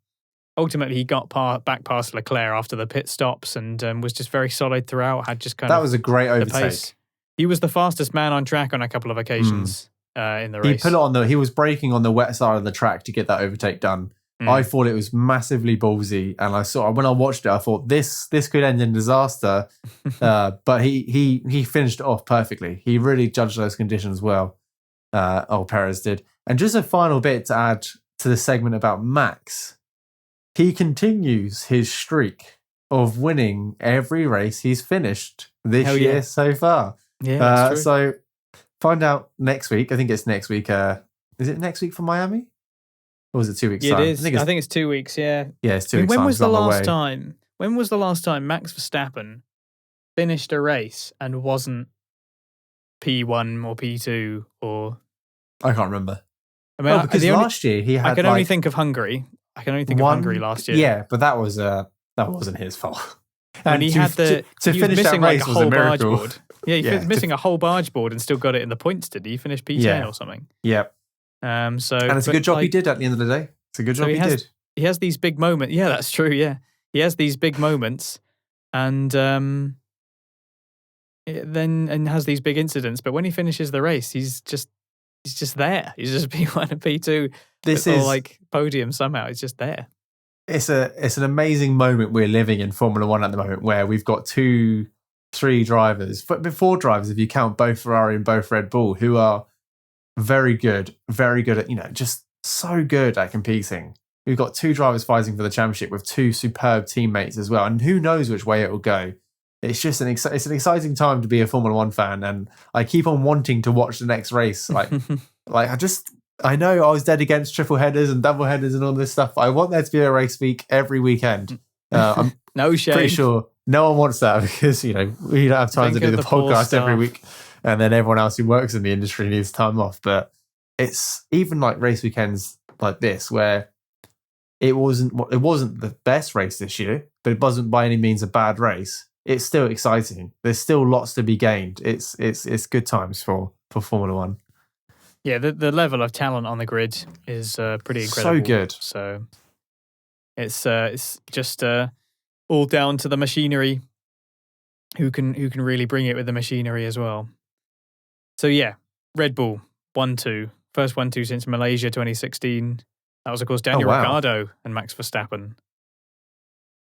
ultimately he got back past Leclerc after the pit stops and was just very solid throughout. Had just that was a great overtake. He was the fastest man on track on a couple of occasions in the race. He was braking on the wet side of the track to get that overtake done. I thought it was massively ballsy, and when I watched it, I thought this could end in disaster. But he finished it off perfectly. He really judged those conditions well. Perez did. And just a final bit to add to the segment about Max. He continues his streak of winning every race he's finished this year so far. Yeah, that's true. So find out next week. I think it's next week. Is it next week for Miami? Or was it 2 weeks time? It is. I think it's 2 weeks, yeah. Yeah, it's 2 weeks time. When was the last time Max Verstappen finished a race and wasn't P1 or P2 or... I can't remember. I mean, because last year he had I can only think of Hungary. I can only think of Hungary last year. Yeah, but that wasn't his fault. And he had to finish that race was a miracle. Barge board. Yeah, he was missing a whole barge board and still got it in the points, did he? He finished P10 or something. Yep. And it's a good job he did at the end of the day. It's a good job he did. He has these big moments. Yeah, that's true, yeah. He has these big moments and has these big incidents, but when he finishes the race, he's just there. He's just P1 and P2. This is like podium somehow. It's just there. It's an amazing moment we're living in Formula One at the moment, where we've got 2-3 drivers, but 4 drivers if you count both Ferrari and both Red Bull, who are very good at, just so good at competing. We've got 2 drivers fighting for the championship with 2 superb teammates as well, and who knows which way it will go. It's just it's an exciting time to be a Formula One fan, and I keep on wanting to watch the next race. I know I was dead against triple headers and double headers and all this stuff. But I want there to be a race week every weekend. I'm no shame. Pretty sure no one wants that because we don't have time to do the podcast every week, and then everyone else who works in the industry needs time off. But it's even like race weekends like this where it wasn't the best race this year, but it wasn't by any means a bad race. It's still exciting. There's still lots to be gained. It's good times for Formula One. Yeah, the level of talent on the grid is pretty incredible. So good. So it's just all down to the machinery. Who can really bring it with the machinery as well. So yeah, Red Bull 1-2, first 1-2 since Malaysia 2016. That was of course Daniel Ricciardo and Max Verstappen.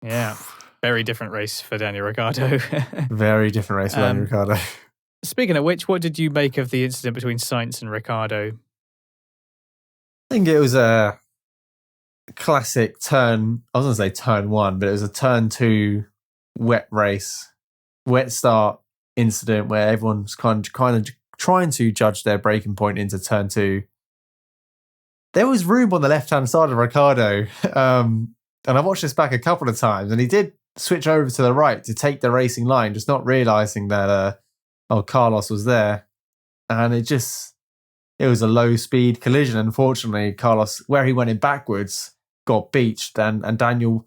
Yeah. Very different race for Daniel Ricciardo. Very different race for Daniel Ricciardo. Speaking of which, what did you make of the incident between Sainz and Ricciardo? I think it was a classic turn. I was going to say turn 1, but it was a turn 2 wet start incident where everyone's kind of trying to judge their braking point into turn 2. there was room on the left-hand side of Ricciardo. And I watched this back a couple of times, and he did switch over to the right to take the racing line, just not realising that, Carlos was there. And it was a low-speed collision. Unfortunately, Carlos, where he went in backwards, got beached. And Daniel,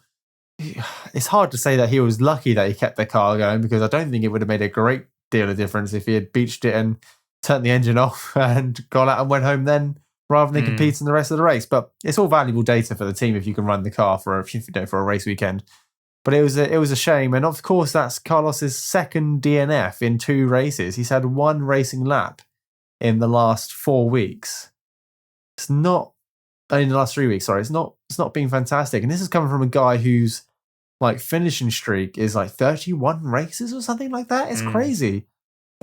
it's hard to say that he was lucky that he kept the car going, because I don't think it would have made a great deal of difference if he had beached it and turned the engine off and gone out and went home then, rather than competing the rest of the race. But it's all valuable data for the team if you can run the car for a race weekend. But it was a shame. And of course, that's Carlos's second DNF in 2 races. He's had 1 racing lap in the last 4 weeks. It's not in the last 3 weeks. Sorry, it's not been fantastic. And this is coming from a guy whose finishing streak is 31 races or something like that. It's crazy.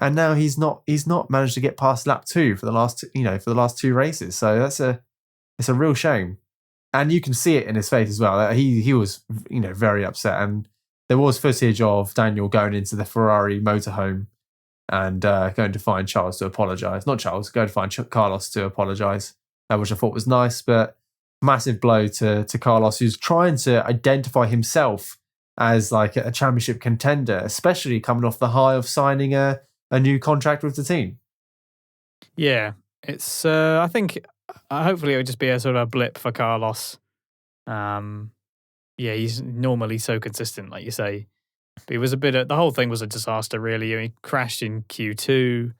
And now he's not managed to get past lap 2 for the last 2 races. So it's a real shame. And you can see it in his face as well. He was very upset. And there was footage of Daniel going into the Ferrari motorhome and going to find Charles to apologise. Not Charles, going to find Carlos to apologise, which I thought was nice. But massive blow to Carlos, who's trying to identify himself as a championship contender, especially coming off the high of signing a new contract with the team. Yeah, it's. I think hopefully it would just be a sort of a blip for Carlos. He's normally so consistent, like you say. But it was the whole thing was a disaster, really. He crashed in Q2,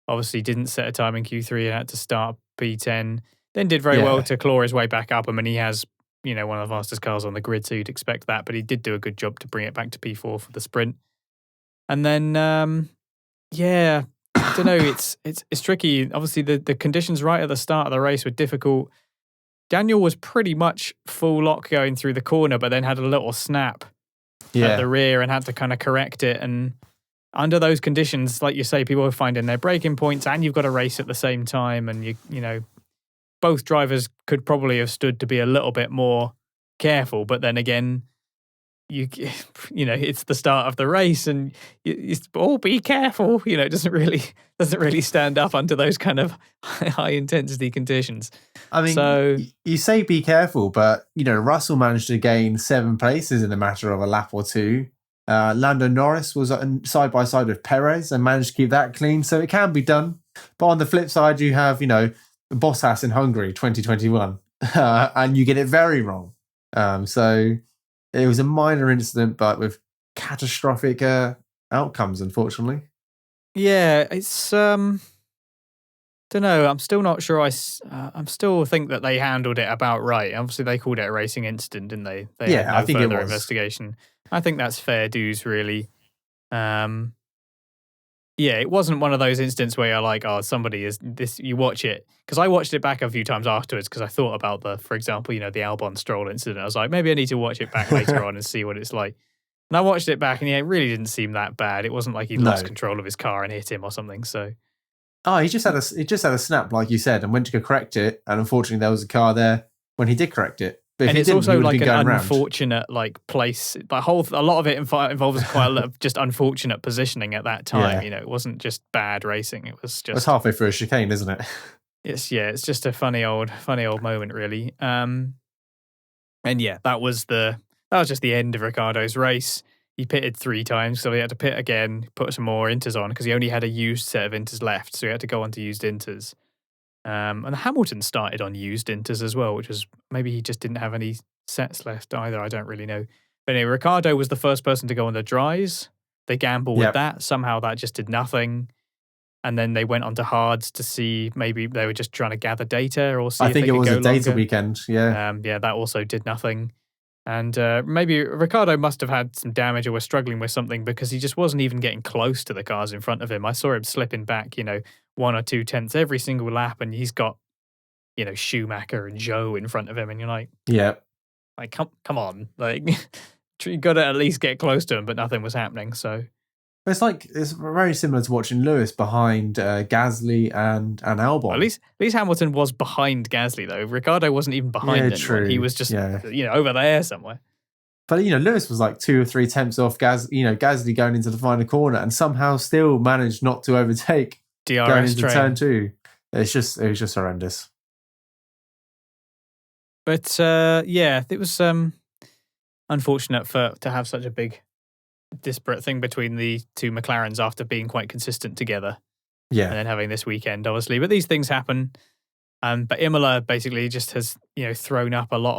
obviously didn't set a time in Q3 and had to start P10. Then did very well to claw his way back up. I mean, he has, one of the fastest cars on the grid, so you'd expect that. But he did do a good job to bring it back to P4 for the sprint. And then, I don't know. It's tricky. Obviously, the conditions right at the start of the race were difficult. Daniel was pretty much full lock going through the corner, but then had a little snap at the rear and had to kind of correct it. And under those conditions, like you say, people are finding their braking points, and you've got to race at the same time. And both drivers could probably have stood to be a little bit more careful, but then again, it's the start of the race, and be careful. It doesn't really stand up under those kind of high intensity conditions. I mean, so you say be careful, but Russell managed to gain 7 places in a matter of a lap or 2. Lando Norris was side by side with Perez and managed to keep that clean, so it can be done. But on the flip side, you have Bottas in Hungary 2021, and you get it very wrong. So it was a minor incident, but with catastrophic outcomes, unfortunately. Yeah, it's don't know. I'm still not sure. I'm still think that they handled it about right. Obviously, they called it a racing incident, didn't they? They had no I think further it was investigation. I think that's fair dues, really. It wasn't one of those incidents where you're like, oh, somebody is this. You watch it, because I watched it back a few times afterwards, because I thought about for example, the Albon Stroll incident. I was like, maybe I need to watch it back later on and see what it's like. And I watched it back, and it really didn't seem that bad. It wasn't like he lost control of his car and hit him or something. So, he just had a snap, like you said, and went to go correct it. And unfortunately, there was a car there when he did correct it. And it's also like an unfortunate place. A lot of it involves quite a lot of just unfortunate positioning at that time. It wasn't just bad racing. It was just. It's halfway through a chicane, isn't it? It's just a funny old moment, really. That was just the end of Ricciardo's race. He pitted 3 times, so he had to pit again, put some more inters on, because he only had a used set of inters left, so he had to go on to used inters. And Hamilton started on used inters as well, which was maybe he just didn't have any sets left either. I don't really know. But anyway, Ricciardo was the first person to go on the dries. They gambled with that. Somehow that just did nothing. And then they went on to hards to see, maybe they were just trying to gather data or see if they could go longer. I think it was a data weekend, that also did nothing. And maybe Ricciardo must have had some damage or was struggling with something, because he just wasn't even getting close to the cars in front of him. I saw him slipping back, 1 or 2 tenths every single lap, and he's got, Schumacher and Zhou in front of him, and you're like, come on, you got to at least get close to him, but nothing was happening. So it's very similar to watching Lewis behind Gasly and Albon. At least Hamilton was behind Gasly, though. Ricciardo wasn't even behind anyone. True. He was just over there somewhere. But Lewis was 2 or 3 tenths off Gasly going into the final corner, and somehow still managed not to overtake DRS going into train. turn 2. It was just horrendous. But yeah, it was unfortunate to have such a big disparate thing between the two McLarens after being quite consistent together. Yeah. And then having this weekend, obviously. But these things happen. But Imola basically just has, thrown up a lot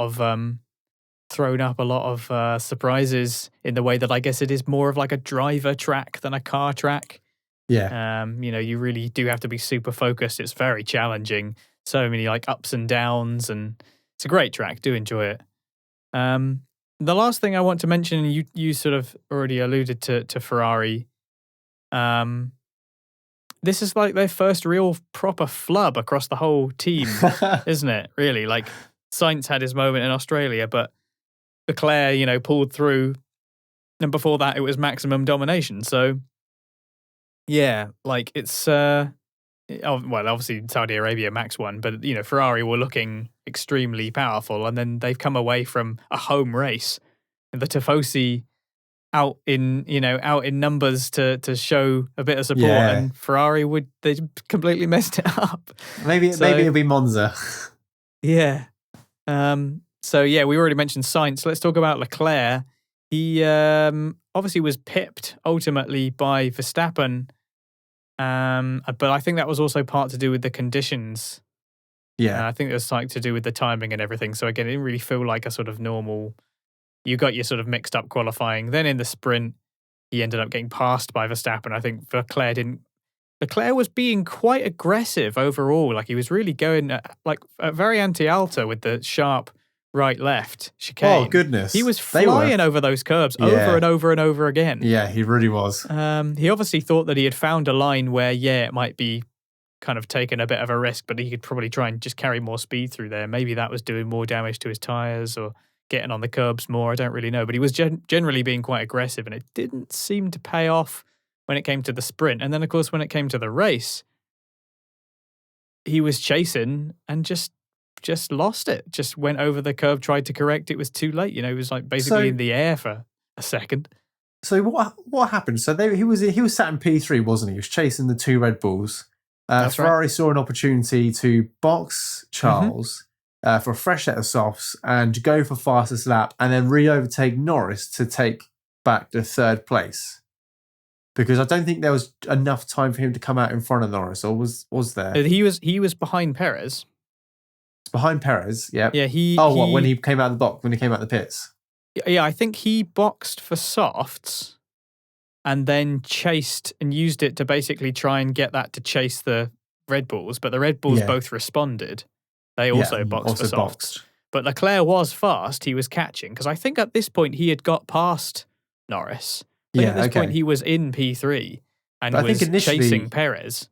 of surprises in the way that I guess it is more of like a driver track than a car track. Yeah. You really do have to be super focused. It's very challenging. So many like ups and downs, and it's a great track. Do enjoy it. The last thing I want to mention, you sort of already alluded to Ferrari. This is like their first real proper flub across the whole team, isn't it? Really, like Sainz had his moment in Australia, but Leclerc, pulled through, and before that it was maximum domination. So, yeah, like it's obviously Saudi Arabia Max won, but Ferrari were looking extremely powerful, and then they've come away from a home race, the Tifosi out in numbers to show a bit of support, and Ferrari they completely messed it up. Maybe it'll be Monza. Yeah. So yeah, we already mentioned Sainz. Let's talk about Leclerc. He obviously was pipped ultimately by Verstappen. But I think that was also part to do with the conditions. Yeah. I think it was like to do with the timing and everything. So again, it didn't really feel like a sort of normal. You got your sort of mixed up qualifying. Then in the sprint, he ended up getting passed by Verstappen. I think Leclerc didn't. Leclerc was being quite aggressive overall. Like he was really going very anti-alto with the sharp right-left chicane. Oh, goodness. He was flying over those curbs over and over and over again. Yeah, he really was. He obviously thought that he had found a line where, it might be kind of taking a bit of a risk, but he could probably try and just carry more speed through there. Maybe that was doing more damage to his tyres or getting on the curbs more. I don't really know. But he was generally being quite aggressive, and it didn't seem to pay off when it came to the sprint. And then, of course, when it came to the race, he was chasing and just lost it. Just went over the curb, tried to correct. It was too late. He was like basically in the air for a second. So what happened? So he was sat in P3, wasn't he? He was chasing the two Red Bulls. Ferrari saw an opportunity to box Charles for a fresh set of softs and go for fastest lap, and then re-overtake Norris to take back the third place. Because I don't think there was enough time for him to come out in front of Norris, or was there? He was behind Perez. Behind Perez, yeah. Yeah, when he came out of the box, when he came out of the pits? Yeah, I think he boxed for softs and then chased and used it to basically try and get that to chase the Red Bulls, but the Red Bulls both responded. They also boxed for softs. But Leclerc was fast, he was catching, because I think at this point he had got past Norris. At this point he was in P3 and was chasing Perez.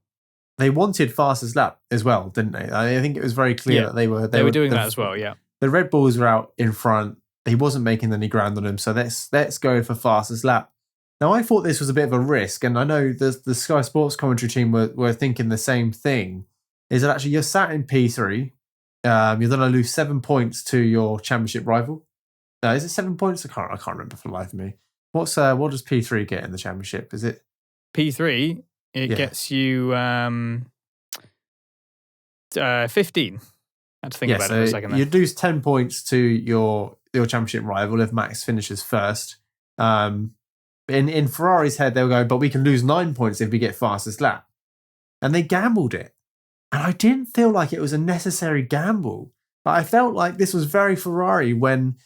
They wanted fastest lap as well, didn't they? I think it was very clear that they were doing that as well, yeah. The Red Bulls were out in front. He wasn't making any ground on him, so let's go for fastest lap. Now, I thought this was a bit of a risk, and I know the Sky Sports commentary team were thinking the same thing, is that actually you're sat in P3, you're going to lose 7 points to your championship rival. No, is it 7 points? I can't remember for the life of me. What does P3 get in the championship? Is it P3? It gets you 15. I had to think about it for a second. You'd lose 10 points to your championship rival if Max finishes first. In Ferrari's head, they were going, but we can lose 9 points if we get fastest lap. And they gambled it. And I didn't feel like it was a necessary gamble. I felt like this was very Ferrari when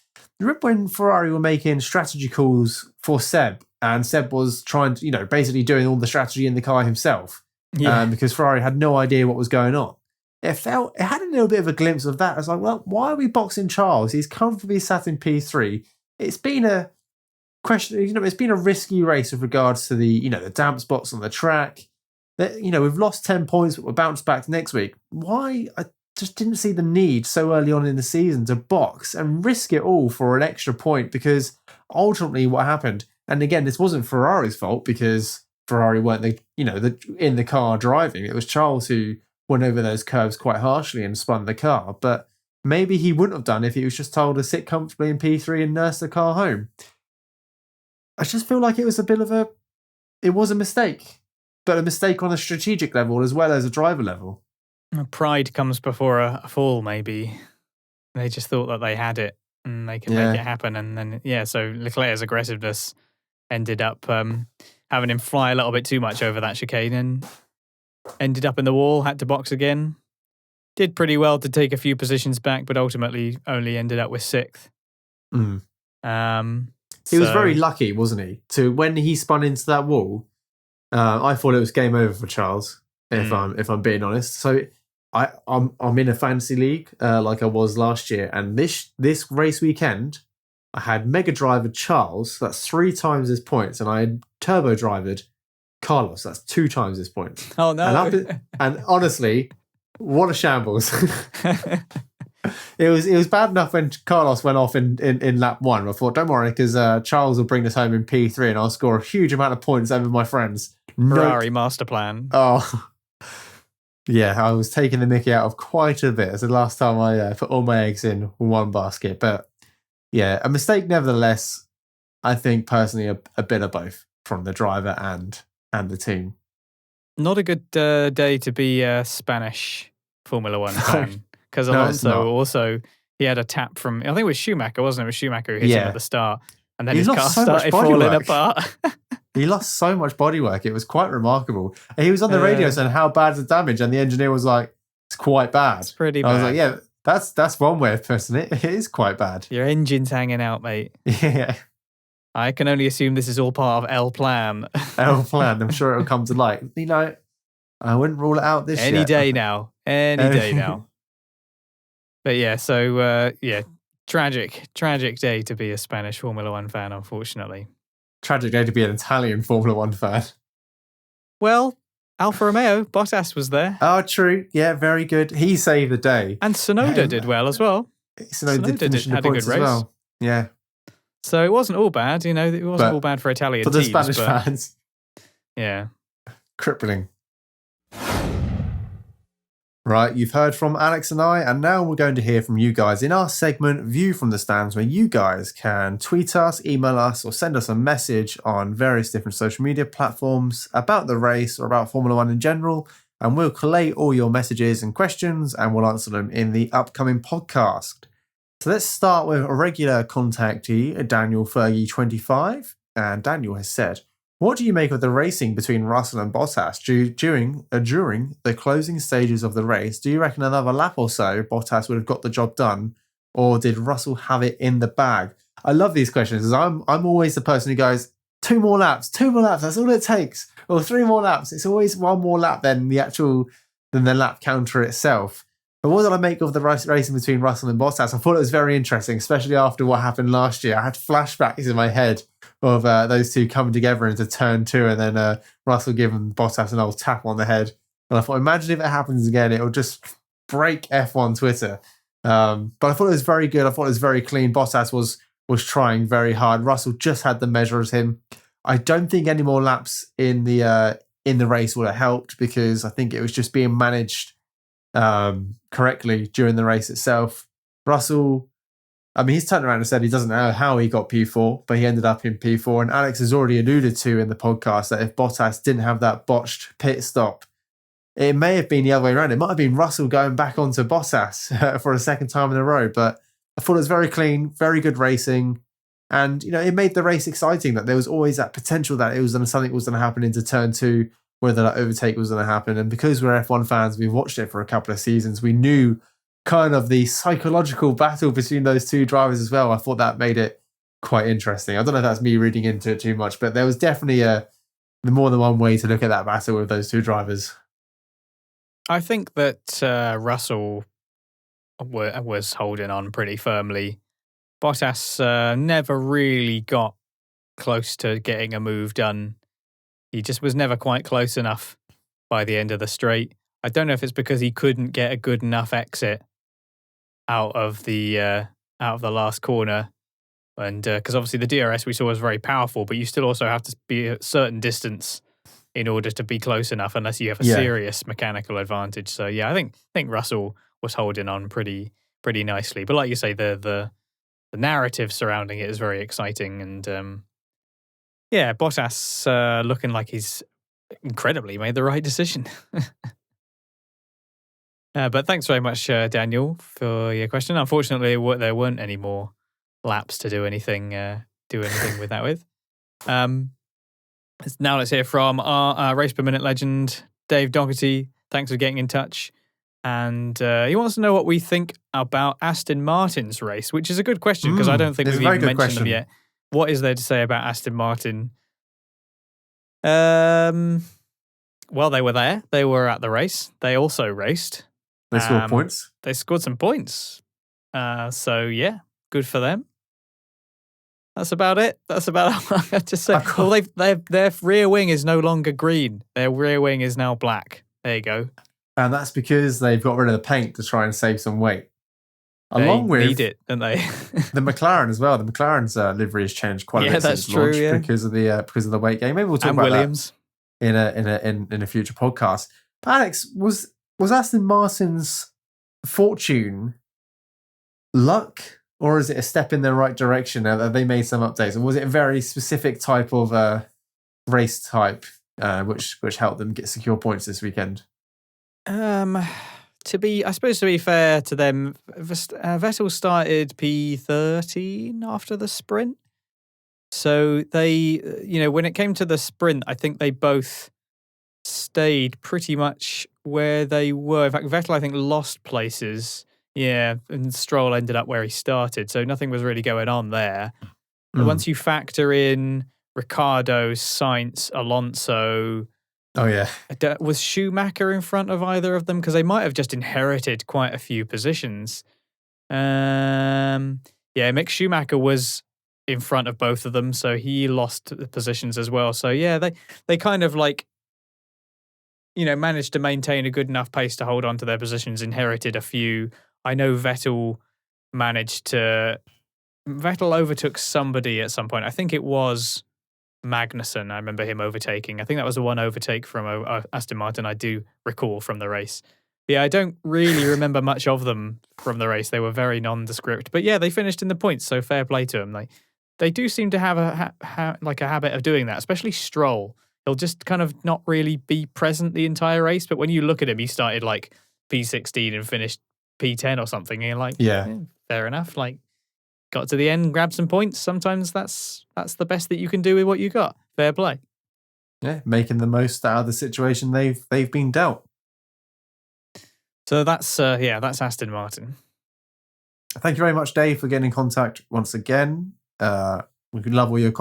Ferrari were making strategy calls for Seb, and Seb was trying to, basically doing all the strategy in the car himself. Yeah. Because Ferrari had no idea what was going on. It had a little bit of a glimpse of that. I was like, well, why are we boxing Charles? He's comfortably sat in P3. It's been a question, it's been a risky race with regards to the damp spots on the track. We've lost 10 points, but we'll bounce back next week. Why? I just didn't see the need so early on in the season to box and risk it all for an extra point, because ultimately what happened, and again, this wasn't Ferrari's fault because Ferrari weren't in the car driving. It was Charles who went over those curves quite harshly and spun the car. But maybe he wouldn't have done if he was just told to sit comfortably in P3 and nurse the car home. I just feel like it was a mistake, but a mistake on a strategic level as well as a driver level. Pride comes before a fall, maybe. They just thought that they had it and they could make it happen. And then, so Leclerc's aggressiveness ended up having him fly a little bit too much over that chicane and ended up in the wall, had to box again. Did pretty well to take a few positions back, but ultimately only ended up with 6th. He was very lucky, wasn't he? When he spun into that wall, I thought it was game over for Charles, if I'm being honest. So I'm in a fantasy league like I was last year, and this race weekend I had Mega Driver Charles, that's 3 times his points, and I had Turbo Drivered Carlos, that's 2 times his points. Oh no! And honestly, what a shambles! It was bad enough when Carlos went off in lap 1. I thought, don't worry, because Charles will bring this home in P3 and I'll score a huge amount of points over my friends. Ferrari master plan. Oh. Yeah, I was taking the mickey out of quite a bit. It's the last time I put all my eggs in one basket. But yeah, a mistake nevertheless. I think personally a bit of both from the driver and the team. Not a good day to be a Spanish Formula One fan. Because Alonso also, he had a tap from, I think it was Schumacher, wasn't it? It was Schumacher who hit him at the start. And then his car started falling apart. He lost so much bodywork. It was quite remarkable. And he was on the radio saying how bad's the damage, and the engineer was like, "It's quite bad." It's pretty bad. I was like, "Yeah, that's one way of putting it. It is quite bad." Your engine's hanging out, mate. Yeah. I can only assume this is all part of El Plan. El Plan. I'm sure it'll come to light. You know, I wouldn't rule it out Any day now. But yeah, so tragic day to be a Spanish Formula One fan, unfortunately. Tragic day to be an Italian Formula One fan. Well, Alfa Romeo, Bottas was there. Oh, true. Yeah, very good. He saved the day. And Tsunoda did well as well. Tsunoda had a good race. Well. Yeah. So it wasn't all bad, it wasn't all bad for Italian teams. For the Spanish fans. Yeah. Crippling. Right, you've heard from Alex and I, and now we're going to hear from you guys in our segment View from the Stands, where you guys can tweet us, email us, or send us a message on various different social media platforms about the race or about Formula One in general, and we'll collate all your messages and questions and we'll answer them in the upcoming podcast. So let's start with a regular contactee, Daniel Fergie25, and Daniel has said, what do you make of the racing between Russell and Bottas during the closing stages of the race? Do you reckon another lap or so Bottas would have got the job done, or did Russell have it in the bag? I love these questions because I'm always the person who goes, 2 more laps, that's all it takes, or 3 more laps. It's always 1 more lap than the lap counter itself. But what did I make of the racing between Russell and Bottas? I thought it was very interesting, especially after what happened last year. I had flashbacks in my head of those two coming together into turn 2 and then Russell giving Bottas an old tap on the head. And I thought, imagine if it happens again, it'll just break F1 Twitter. But I thought it was very good. I thought it was very clean. Bottas was trying very hard. Russell just had the measure as him. I don't think any more laps in the race would have helped, because I think it was just being managed correctly during the race itself. Russell, I mean, he's turned around and said he doesn't know how he got P4, but he ended up in P4. And Alex has already alluded to in the podcast that if Bottas didn't have that botched pit stop, it may have been the other way around. It might have been Russell going back onto Bottas for a second time in a row. But I thought it was very clean, very good racing. And, it made the race exciting, that there was always that potential that something was going to happen into turn 2, whether that overtake was going to happen. And because we're F1 fans, we've watched it for a couple of seasons, we knew kind of the psychological battle between those two drivers as well. I thought that made it quite interesting. I don't know if that's me reading into it too much, but there was definitely more than one way to look at that battle with those two drivers. I think that Russell was holding on pretty firmly. Bottas never really got close to getting a move done. He just was never quite close enough by the end of the straight. I don't know if it's because he couldn't get a good enough exit out of the last corner, and because obviously the DRS we saw was very powerful, but you still also have to be a certain distance in order to be close enough, unless you have a serious mechanical advantage. So yeah, I think Russell was holding on pretty nicely. But like you say, the narrative surrounding it is very exciting, and Bottas looking like he's incredibly made the right decision. But thanks very much, Daniel, for your question. Unfortunately, there weren't any more laps to do anything with that with. Now let's hear from our Race Per Minute legend, Dave Doherty. Thanks for getting in touch. And he wants to know what we think about Aston Martin's race, which is a good question because I don't think we've even mentioned them yet. What is there to say about Aston Martin? Well, they were there. They were at the race. They also raced. They scored points. They scored some points. So, yeah, good for them. That's about it. That's about all I have to say. Well, their rear wing is no longer green. Their rear wing is now black. There you go. And that's because they've got rid of the paint to try and save some weight. They need it, don't they? The McLaren as well. The McLaren's livery has changed quite a bit since launch because of the weight gain. Maybe we'll talk about Williams in a future podcast. But Alex, was Aston Martin's fortune luck, or is it a step in the right direction? Have they made some updates, or was it a very specific type of race type which helped them get secure points this weekend? To be fair to them, Vettel started P13 after the sprint. So they, when it came to the sprint, I think they both stayed pretty much where they were. In fact, Vettel, I think, lost places. Yeah, and Stroll ended up where he started. So nothing was really going on there. But once you factor in Ricciardo, Sainz, Alonso... Oh, yeah. Was Schumacher in front of either of them? Because they might have just inherited quite a few positions. Mick Schumacher was in front of both of them, so he lost the positions as well. So, yeah, they kind of managed to maintain a good enough pace to hold on to their positions, inherited a few. I know Vettel overtook somebody at some point. I think it was Magnussen. I remember him overtaking. I think that was the one overtake from Aston Martin I do recall from the race. Yeah, I don't really remember much of them from the race. They were very nondescript. But yeah, they finished in the points, so fair play to them. They do seem to have a habit of doing that, especially Stroll. He'll just kind of not really be present the entire race, but when you look at him, he started P16 and finished P10 or something. And you're like, yeah, fair enough. Got to the end, grabbed some points. Sometimes that's the best that you can do with what you got. Fair play. Yeah, making the most out of the situation they've been dealt. So that's Aston Martin. Thank you very much, Dave, for getting in contact once again. We love your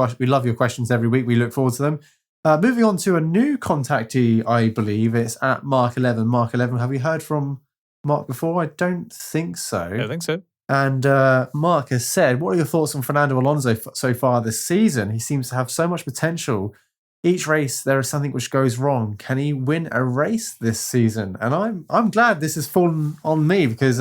questions every week. We look forward to them. Moving on to a new contactee, I believe it's at Mark11. Mark11, have we heard from Mark before? I don't think so. I don't think so. And Mark has said, what are your thoughts on Fernando Alonso so far this season? He seems to have so much potential. Each race, there is something which goes wrong. Can he win a race this season? And I'm glad this has fallen on me because,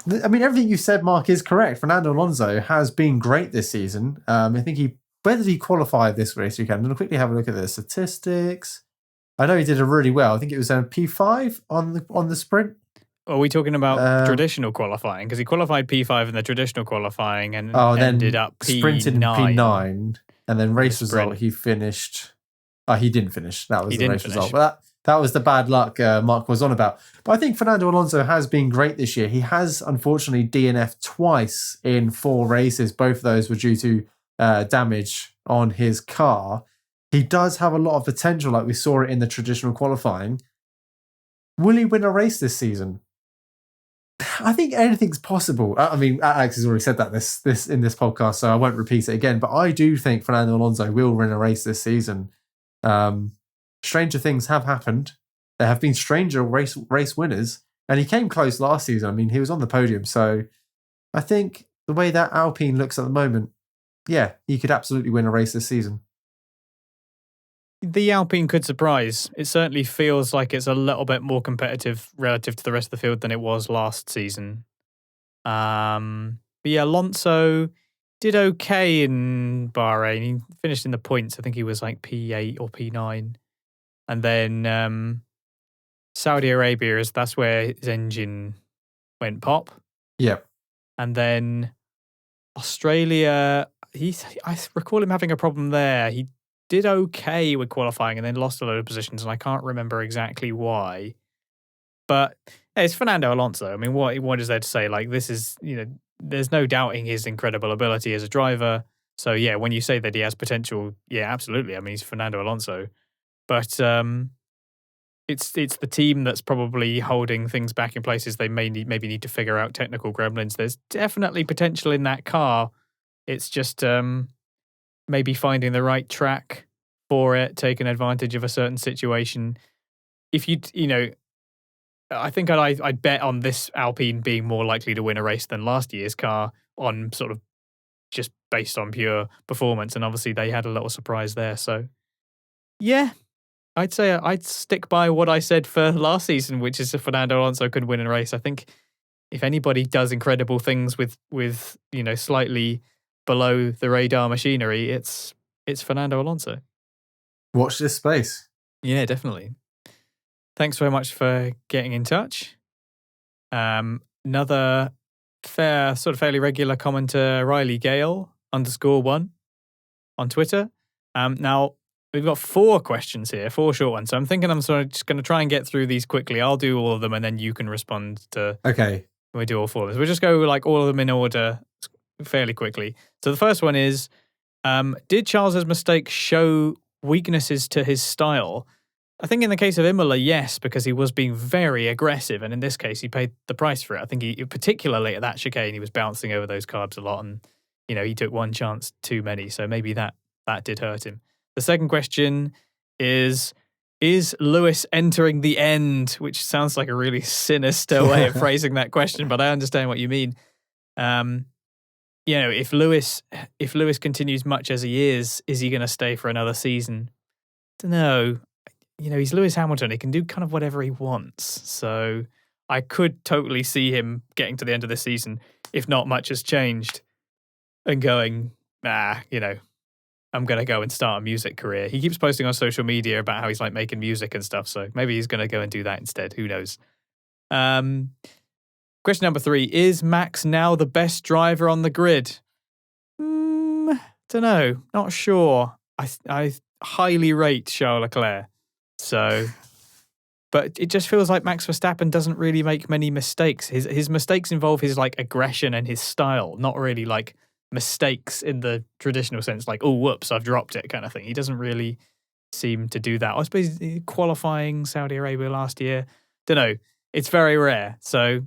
everything you said, Mark, is correct. Fernando Alonso has been great this season. I think where did he qualify this race weekend? I'm going to quickly have a look at the statistics. I know he did it really well. I think it was P5 on the sprint. Are we talking about traditional qualifying? Because he qualified P5 in the traditional qualifying and ended up P9. Sprinted in P9. And then race result, he finished... he didn't finish. That was the race result. But that was the bad luck Mark was on about. But I think Fernando Alonso has been great this year. He has, unfortunately, DNF'd twice in 4 races. Both of those were due to damage on his car. He does have a lot of potential, like we saw it in the traditional qualifying. Will he win a race this season? I think anything's possible. Alex has already said that this in this podcast, so I won't repeat it again. But I do think Fernando Alonso will win a race this season. Stranger things have happened. There have been stranger race winners, and he came close last season. He was on the podium. So I think the way that Alpine looks at the moment, yeah, he could absolutely win a race this season. The Alpine could surprise. It certainly feels like it's a little bit more competitive relative to the rest of the field than it was last season. But yeah, Alonso did okay in Bahrain. He finished in the points. I think he was P8 or P9. And then Saudi Arabia, that's where his engine went pop. Yeah. And then Australia, I recall him having a problem there. He did okay with qualifying and then lost a load of positions, and I can't remember exactly why. But it's Fernando Alonso. I mean, what is there to say? Like, this is, there's no doubting his incredible ability as a driver. So, yeah, when you say that he has potential, yeah, absolutely. I mean, he's Fernando Alonso. But it's the team that's probably holding things back in places they maybe need to figure out technical gremlins. There's definitely potential in that car. It's just maybe finding the right track for it, taking advantage of a certain situation. If I think I'd bet on this Alpine being more likely to win a race than last year's car on sort of just based on pure performance. And obviously they had a little surprise there. So, yeah, I'd say I'd stick by what I said for last season, which is if Fernando Alonso could win a race. I think if anybody does incredible things with slightly below the radar machinery, it's Fernando Alonso. Watch this space. Yeah, definitely. Thanks very much for getting in touch. Another fairly regular commenter, Riley Gale _1 on Twitter. Now, we've got 4 questions here, 4 short ones. So I'm thinking I'm sort of just going to try and get through these quickly. I'll do all of them and then you can respond to... Okay. We do all 4 of them. So we'll just go like all of them in order fairly quickly. So the first one is, did Charles's mistake show weaknesses to his style? I think in the case of Imola, yes, because he was being very aggressive. And in this case, he paid the price for it. I think he, particularly at that chicane, he was bouncing over those carbs a lot. And, he took one chance too many. So maybe that did hurt him. The second question is Lewis entering the end? Which sounds like a really sinister way of phrasing that question, but I understand what you mean. If Lewis continues much as he is he going to stay for another season? I don't know. He's Lewis Hamilton. He can do kind of whatever he wants. So I could totally see him getting to the end of the season, if not much has changed, and going, I'm going to go and start a music career. He keeps posting on social media about how he's like making music and stuff. So maybe he's going to go and do that instead. Who knows? Question number 3. Is Max now the best driver on the grid? Don't know. Not sure. I highly rate Charles Leclerc. So, but it just feels like Max Verstappen doesn't really make many mistakes. His mistakes involve his like aggression and his style, not really like mistakes in the traditional sense, like, oh, whoops, I've dropped it kind of thing. He doesn't really seem to do that. I suppose qualifying Saudi Arabia last year, don't know. It's very rare. So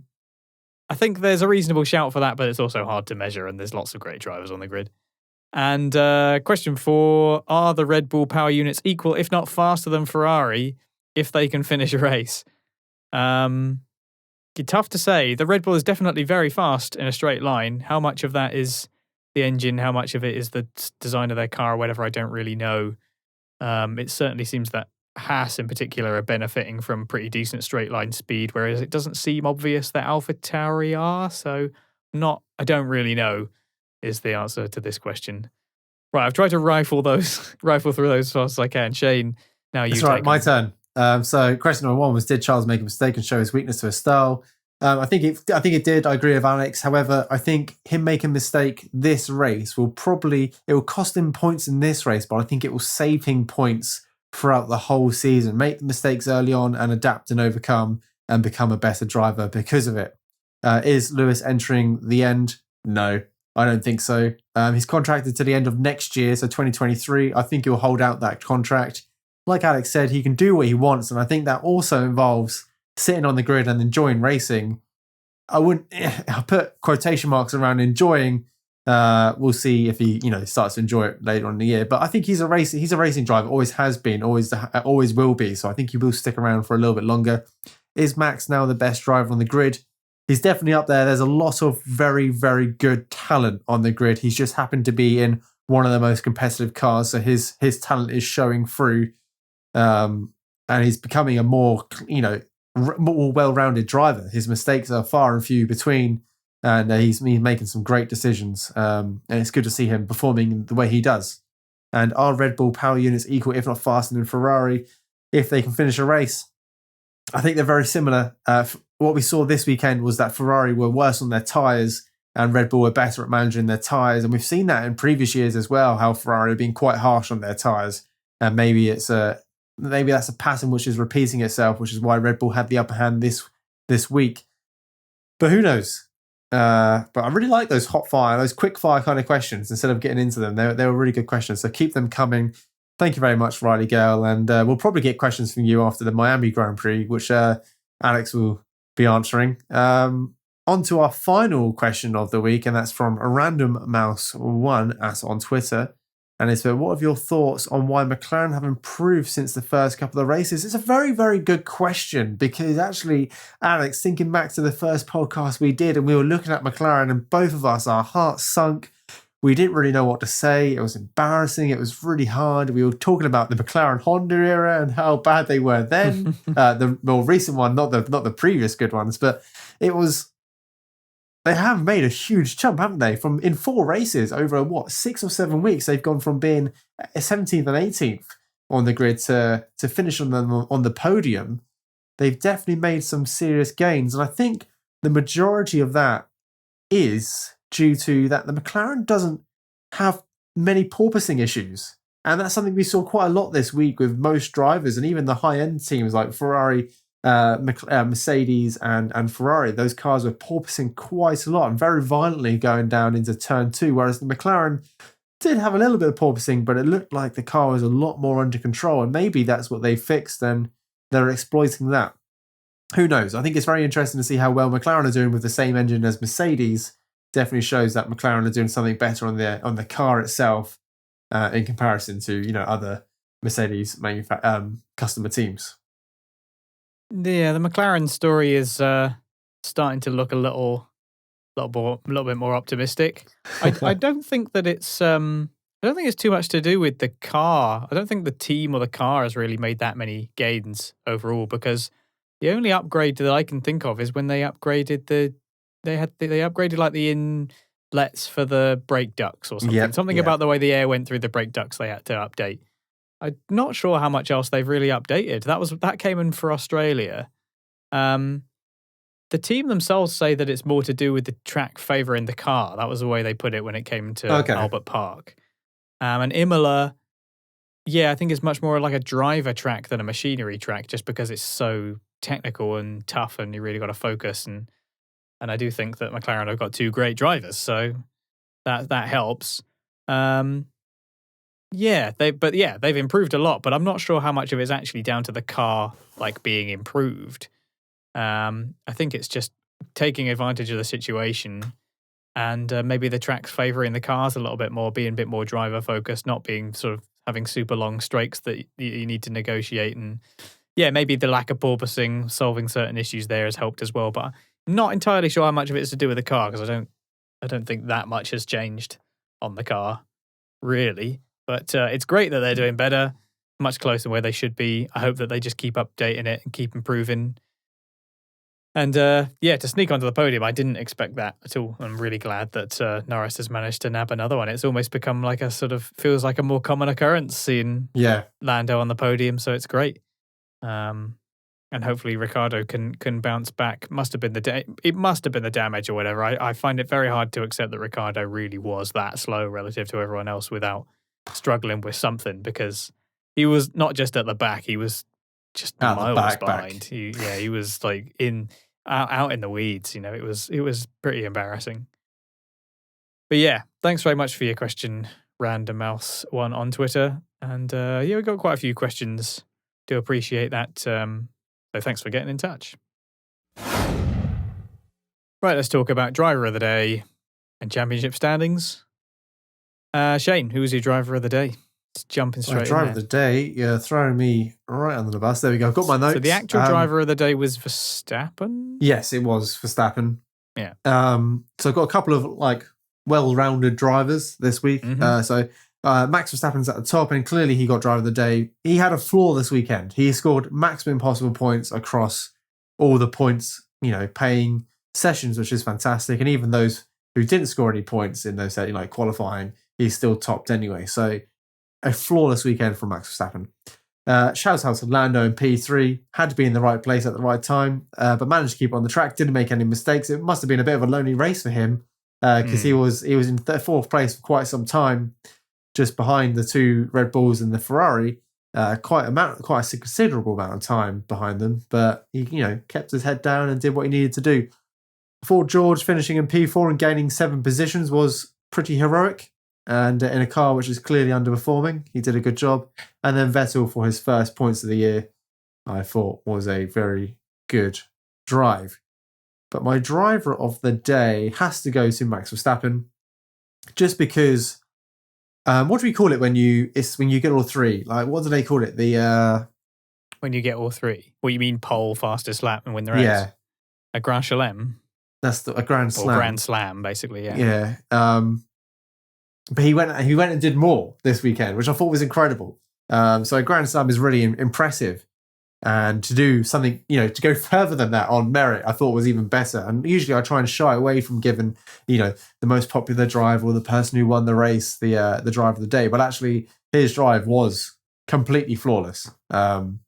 I think there's a reasonable shout for that, but it's also hard to measure and there's lots of great drivers on the grid. And question 4, are the Red Bull power units equal, if not faster than Ferrari, if they can finish a race? Tough to say. The Red Bull is definitely very fast in a straight line. How much of that is the engine? How much of it is the design of their car or whatever? I don't really know. It certainly seems that Haas in particular are benefiting from pretty decent straight line speed, whereas it doesn't seem obvious that AlphaTauri are. So I don't really know is the answer to this question. Right, I've tried to rifle through those as fast as I can. Shane, now you. That's right, my turn. So question number 1 was, did Charles make a mistake and show his weakness to his style? I think it did. I agree with Alex. However, I think him making a mistake this race will cost him points in this race, but I think it will save him points throughout the whole season. Make the mistakes early on and adapt and overcome and become a better driver because of it. Is Lewis entering the end? No, I don't think so. He's contracted to the end of next year, so 2023. I think he'll hold out that contract. Like Alex said, he can do what he wants, and I think that also involves sitting on the grid and enjoying racing. I'll put quotation marks around enjoying. We'll see if he, starts to enjoy it later on in the year. But I think he's a racing driver, always has been, always will be. So I think he will stick around for a little bit longer. Is Max now the best driver on the grid? He's definitely up there. There's a lot of very, very good talent on the grid. He's just happened to be in one of the most competitive cars, so his talent is showing through, and he's becoming a more well-rounded driver. His mistakes are far and few between, and he's making some great decisions. And it's good to see him performing the way he does. And are Red Bull power units equal, if not faster than Ferrari, if they can finish a race? I think they're very similar. What we saw this weekend was that Ferrari were worse on their tyres and Red Bull were better at managing their tyres. And we've seen that in previous years as well, how Ferrari have been quite harsh on their tyres. And maybe it's maybe that's a pattern which is repeating itself, which is why Red Bull had the upper hand this week. But who knows? But I really like those those quick fire kind of questions instead of getting into them. They were really good questions. So keep them coming. Thank you very much, Riley Gale. And we'll probably get questions from you after the Miami Grand Prix, which Alex will be answering. On to our final question of the week, and that's from Random Mouse 1 on Twitter. And it's what are your thoughts on why McLaren have improved since the first couple of races? It's a very, very good question because actually, Alex, thinking back to the first podcast we did and we were looking at McLaren and both of us, our hearts sunk. We didn't really know what to say. It was embarrassing. It was really hard. We were talking about the McLaren Honda era and how bad they were then. The more recent one, not the previous good ones, but it was... They have made a huge jump, haven't they? From in 4 races over 6 or 7 weeks, they've gone from being 17th and 18th on the grid to finish on the podium. They've definitely made some serious gains, and I think the majority of that is due to that the McLaren doesn't have many porpoising issues, and that's something we saw quite a lot this week with most drivers and even the high-end teams like Ferrari. Mercedes and Ferrari, those cars were porpoising quite a lot and very violently going down into turn 2, whereas the McLaren did have a little bit of porpoising, but it looked like the car was a lot more under control, and maybe that's what they fixed and they're exploiting that. Who knows? I think it's very interesting to see how well McLaren are doing with the same engine as Mercedes. Definitely shows that McLaren are doing something better on the car itself in comparison to other Mercedes customer teams. Yeah, the McLaren story is starting to look a little bit more optimistic. I don't think that it's I don't think it's too much to do with the car. I don't think the team or the car has really made that many gains overall, because the only upgrade that I can think of is when they upgraded they upgraded like the inlets for the brake ducts or something. Something about the way the air went through the brake ducts they had to update. I'm not sure how much else they've really updated. That came in for Australia. The team themselves say that it's more to do with the track favouring the car. That was the way they put it when it came to Albert Park. And Imola, I think it's much more like a driver track than a machinery track, just because it's so technical and tough and you really got to focus. And I do think that McLaren have got 2 great drivers, so that helps. They've improved a lot, but I'm not sure how much of it's actually down to the car being improved. I think it's just taking advantage of the situation, and maybe the track's favouring the cars a little bit more, being a bit more driver focused, not being sort of having super long straights that you need to negotiate. And maybe the lack of porpoising, solving certain issues there has helped as well. But I'm not entirely sure how much of it is to do with the car, because I don't think that much has changed on the car, really. But it's great that they're doing better, much closer where they should be. I hope that they just keep updating it and keep improving. And to sneak onto the podium, I didn't expect that at all. I'm really glad that Norris has managed to nab another one. It's almost become like feels like a more common occurrence seeing Lando on the podium, so it's great. And hopefully Ricciardo can bounce back. It must have been the damage or whatever. I find it very hard to accept that Ricciardo really was that slow relative to everyone else without struggling with something, because he was not just at the back, he was just miles behind. He was out in the weeds. It was pretty embarrassing. But thanks very much for your question, Random Mouse 1 on Twitter. And we got quite a few questions. Do appreciate that. So thanks for getting in touch. Right, let's talk about driver of the day and championship standings. Shane, who was your driver of the day? It's jumping straight in driver of the day, you're throwing me right under the bus. There we go. I've got my notes. So the actual driver of the day was Verstappen? Yes, it was Verstappen. Yeah. So I've got a couple of well-rounded drivers this week. Mm-hmm. Max Verstappen's at the top, and clearly he got driver of the day. He had a flaw this weekend. He scored maximum possible points across all the points, paying sessions, which is fantastic. And even those who didn't score any points in those qualifying, he still topped anyway. So a flawless weekend from Max Verstappen. Shout out to Lando in P3. Had to be in the right place at the right time, but managed to keep on the track. Didn't make any mistakes. It must have been a bit of a lonely race for him, because he was in 4th place for quite some time, just behind the 2 Red Bulls and the Ferrari. quite a considerable amount of time behind them, but he kept his head down and did what he needed to do. Ford George finishing in P4 and gaining 7 positions was pretty heroic, and in a car which is clearly underperforming, he did a good job. And then Vettel for his first points of the year, I thought was a very good drive. But my driver of the day has to go to Max Verstappen, just because. What do we call it when you get all 3? Like, what do they call it? When you get all 3. What you mean, pole, fastest lap, and win the race? Yeah, a Grand Chelem. That's a Grand Slam. Or Grand Slam, basically. Yeah. Yeah. But he went and did more this weekend, which I thought was incredible. So a Grand Slam is really impressive. And to do something, to go further than that on merit, I thought was even better. And usually I try and shy away from giving, the most popular driver or the person who won the race the driver of the day. But actually, his drive was completely flawless. And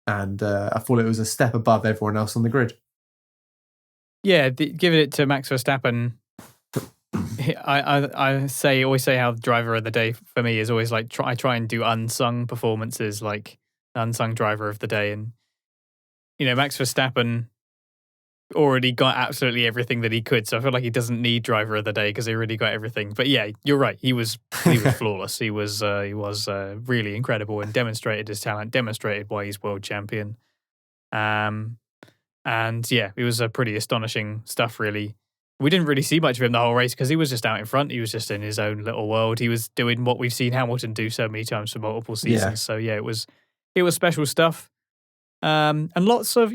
I thought it was a step above everyone else on the grid. Yeah, giving it to Max Verstappen. I always say how the driver of the day for me is always like I try and do unsung performances, like unsung driver of the day. And Max Verstappen already got absolutely everything that he could, so I feel like he doesn't need driver of the day because he already got everything. But yeah, you're right, he was flawless. He was really incredible and demonstrated his talent, demonstrated why he's world champion. And yeah, it was a pretty astonishing stuff, really. We didn't really see much of him the whole race because he was just out in front. He was just in his own little world. He was doing what we've seen Hamilton do so many times for multiple seasons. Yeah. So yeah, it was special stuff. And lots of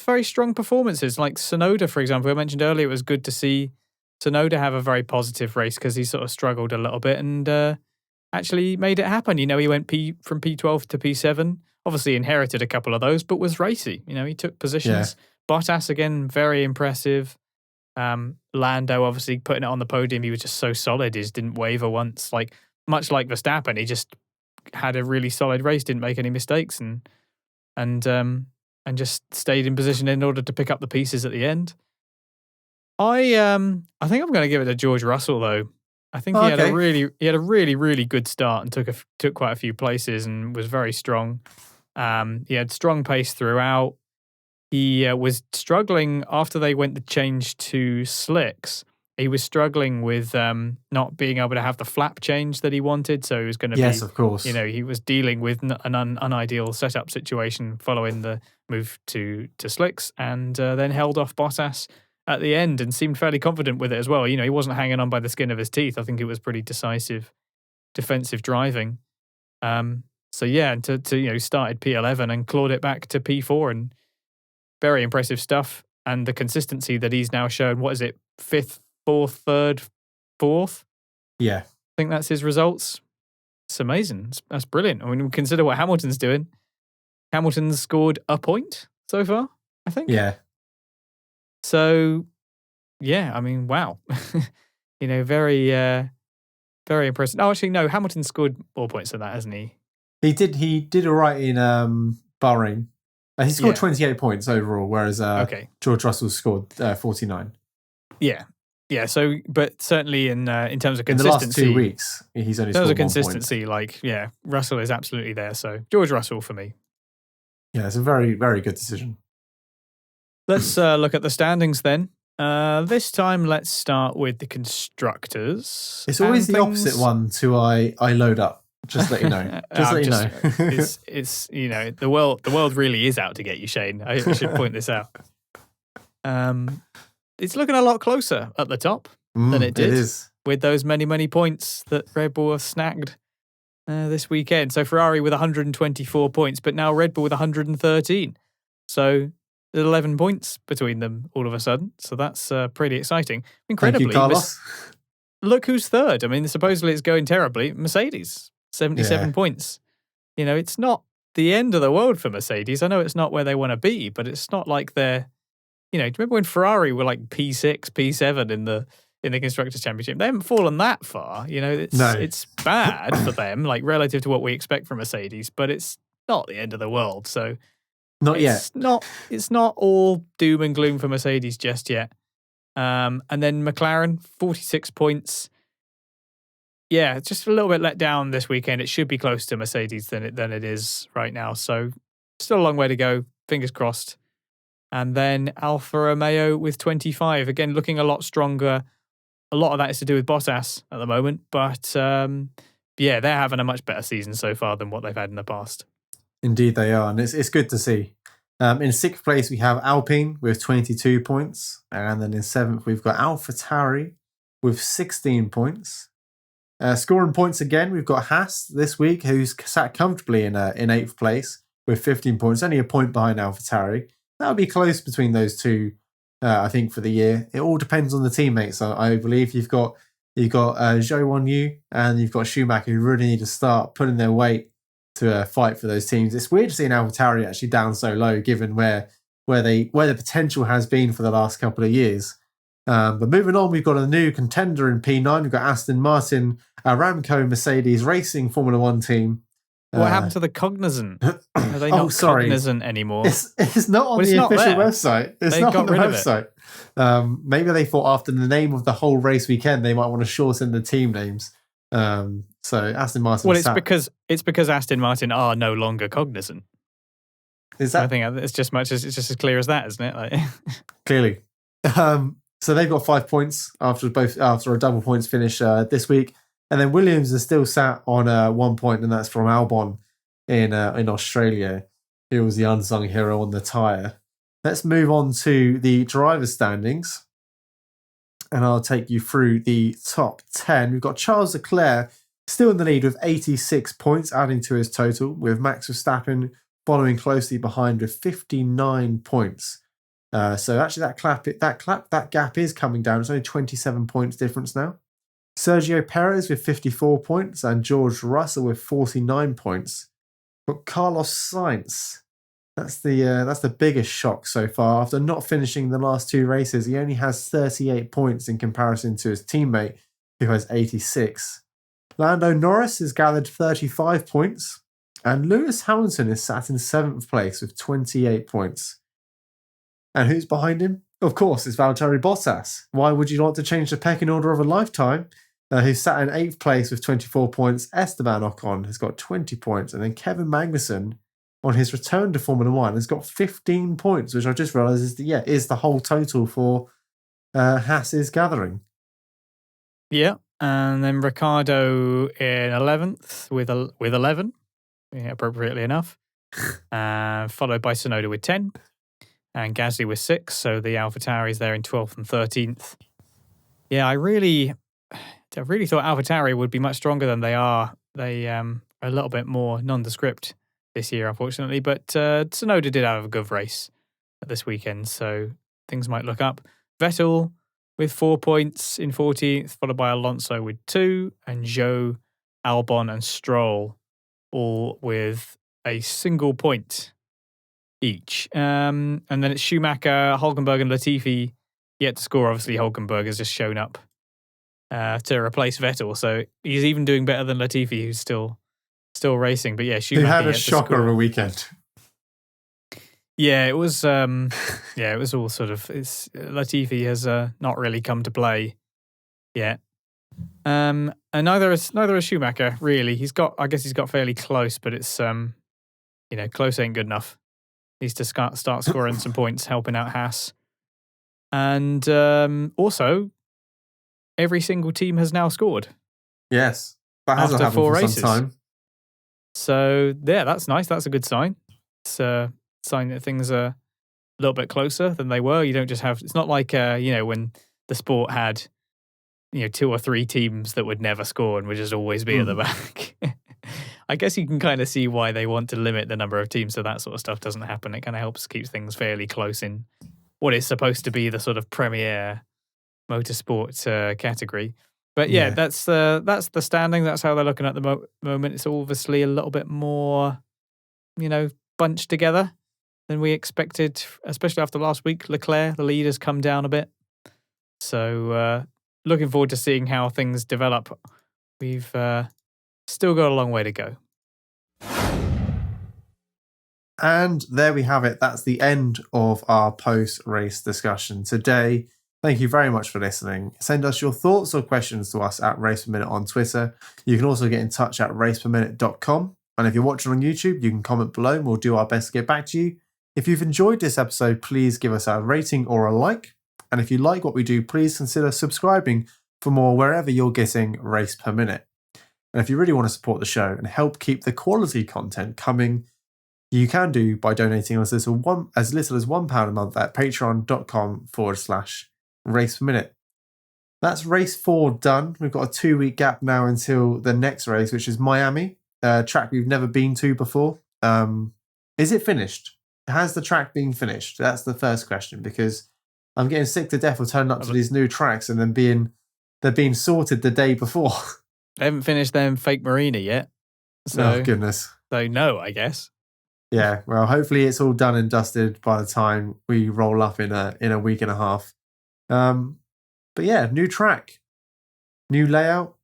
very strong performances. Like Tsunoda, for example, I mentioned earlier, it was good to see Tsunoda have a very positive race because he sort of struggled a little bit and actually made it happen. He went from P12 to P7. Obviously inherited a couple of those, but was racy. He took positions. Yeah. Bottas, again, very impressive. Lando, obviously, putting it on the podium, he was just so solid. He just didn't waver once. Like, much like Verstappen, he just had a really solid race, didn't make any mistakes, and just stayed in position in order to pick up the pieces at the end. I think I'm going to give it to George Russell, though. I think he had a really, really good start and took quite a few places and was very strong. He had strong pace throughout. He was struggling after they went to change to slicks. He was struggling with not being able to have the flap change that he wanted. So he was going to Yes, of course. He was dealing with an unideal setup situation following the move to slicks, and then held off Bottas at the end and seemed fairly confident with it as well. He wasn't hanging on by the skin of his teeth. I think it was pretty decisive defensive driving. So yeah, to started P11 and clawed it back to P4, and very impressive stuff. And the consistency that he's now shown, what is it, 5th, 4th, 3rd, 4th? Yeah. I think that's his results. It's amazing. That's brilliant. I mean, consider what Hamilton's doing. Hamilton's scored a point so far, I think. Yeah. So, yeah, I mean, wow. Very, very impressive. Oh, actually, no, Hamilton scored more points than that, hasn't he? He did all right in Bahrain. He scored 28 points overall, whereas George Russell scored 49. Yeah. Yeah, so, but certainly in terms of consistency. In the last 2 weeks, he's only scored 1 point. In terms of consistency, Russell is absolutely there. So, George Russell for me. Yeah, it's a very, very good decision. Let's look at the standings then. This time, let's start with the constructors. It's always the opposite one to I load up. Just let you know. It's the world really is out to get you, Shane. I should point this out. It's looking a lot closer at the top than it did with those many points that Red Bull have snagged this weekend. So Ferrari with 124 points, but now Red Bull with 113. So 11 points between them all of a sudden. So that's pretty exciting. Incredibly, thank you, Carlos. Look who's third. I mean, supposedly it's going terribly. Mercedes. 77 points. It's not the end of the world for Mercedes. I know it's not where they want to be, but it's not like they're, do you remember when Ferrari were like P6, P7 in the Constructors' Championship? They haven't fallen that far. It's bad for them, like relative to what we expect from Mercedes, but it's not the end of the world. So not yet. It's not all doom and gloom for Mercedes just yet. And then McLaren, 46 points. yeah, just a little bit let down this weekend. It should be closer to Mercedes than it is right now. So still a long way to go. Fingers crossed. And then Alfa Romeo with 25. Again, looking a lot stronger. A lot of that is to do with Bottas at the moment. But yeah, they're having a much better season so far than what they've had in the past. Indeed they are. And it's good to see. In sixth place, we have Alpine with 22 points. And then in seventh, we've got AlphaTauri with 16 points. Scoring points again, we've got Haas this week, who's sat comfortably in eighth place with 15 points, only a point behind AlphaTauri. That'll be close between those two, I think, for the year. It all depends on the teammates. I believe you've got Zhou Wanyu and you've got Schumacher, who really need to start putting their weight to fight for those teams. It's weird seeing AlphaTauri actually down so low, given where the potential has been for the last couple of years. But moving on, we've got a new contender in P9. We've got Aston Martin, Aramco Mercedes Racing Formula One team. What happened to the Cognizant? Are they not Cognizant anymore? It's not on the official website. It's not on the website. Maybe they thought after the name of the whole race weekend, they might want to shorten the team names. So Aston Martin. Well, it's because Aston Martin are no longer Cognizant. Is that? I think it's just as clear as that, isn't it? Like... Clearly. So they've got 5 points after a double points finish this week. And then Williams is still sat on 1 point, and that's from Albon in Australia, who was the unsung hero on the tyre. Let's move on to the driver standings, and I'll take you through the top 10. We've got Charles Leclerc still in the lead with 86 points, adding to his total, with Max Verstappen following closely behind with 59 points. So actually that gap is coming down. It's only 27 points difference now. Sergio Perez with 54 points and George Russell with 49 points. But Carlos Sainz, that's the biggest shock so far. After not finishing the last two races, he only has 38 points in comparison to his teammate, who has 86. Lando Norris has gathered 35 points, and Lewis Hamilton is sat in 7th place with 28 points. And who's behind him? Of course, it's Valtteri Bottas. Why would you want to change the pecking order of a lifetime? Who's sat in 8th place with 24 points. Esteban Ocon has got 20 points. And then Kevin Magnussen, on his return to Formula One, has got 15 points, which I just realised is the whole total for Haas's gathering. Yeah, and then Ricciardo in 11th with 11, appropriately enough, followed by Tsunoda with 10. And Gasly with 6, so the AlphaTauri's there in 12th and 13th. Yeah, I really thought AlphaTauri would be much stronger than they are. They are a little bit more nondescript this year, unfortunately. But Tsunoda did have a good race this weekend, so things might look up. Vettel with 4 points in 14th, followed by Alonso with 2, and Zhou, Albon, and Stroll all with a single point each. And then it's Schumacher, Hülkenberg, and Latifi yet to score. Obviously, Hülkenberg has just shown up to replace Vettel, so he's even doing better than Latifi, who's still racing. But yeah, Schumacher who had a shocker of a weekend. Yeah, it was. It was all sort of. Latifi has not really come to play yet, and neither is Schumacher. Really, I guess he's got fairly close, but it's close ain't good enough. Needs to start scoring some points, helping out Haas. And also, every single team has now scored. Yes. That hasn't happened for some time. So, yeah, that's nice. That's a good sign. It's a sign that things are a little bit closer than they were. You don't just have... It's not like, when the sport had, 2 or 3 teams that would never score and would just always be at the back. I guess you can kind of see why they want to limit the number of teams so that sort of stuff doesn't happen. It kind of helps keep things fairly close in what is supposed to be the sort of premier motorsport category. But yeah, that's the standing. That's how they're looking at the moment. It's obviously a little bit more, bunched together than we expected, especially after last week. Leclerc, the lead, has come down a bit. So looking forward to seeing how things develop. We've... still got a long way to go. And there we have it. That's the end of our post-race discussion today. Thank you very much for listening. Send us your thoughts or questions to us at RacePerMinute on Twitter. You can also get in touch at RacePerMinute.com. And if you're watching on YouTube, you can comment below and we'll do our best to get back to you. If you've enjoyed this episode, please give us a rating or a like. And if you like what we do, please consider subscribing for more wherever you're getting Race Per Minute. And if you really want to support the show and help keep the quality content coming, you can do by donating as little as £1 a month at patreon.com/RacePerMinute. That's race 4 done. We've got a 2-week gap now until the next race, which is Miami, a track we've never been to before. Is it finished? Has the track been finished? That's the first question, because I'm getting sick to death of turning up to these new tracks and then they're being sorted the day before. They haven't finished them fake marina yet. So, oh, goodness. So no, I guess. Yeah, well, hopefully it's all done and dusted by the time we roll up in a week and a half. But yeah, new track, new layout.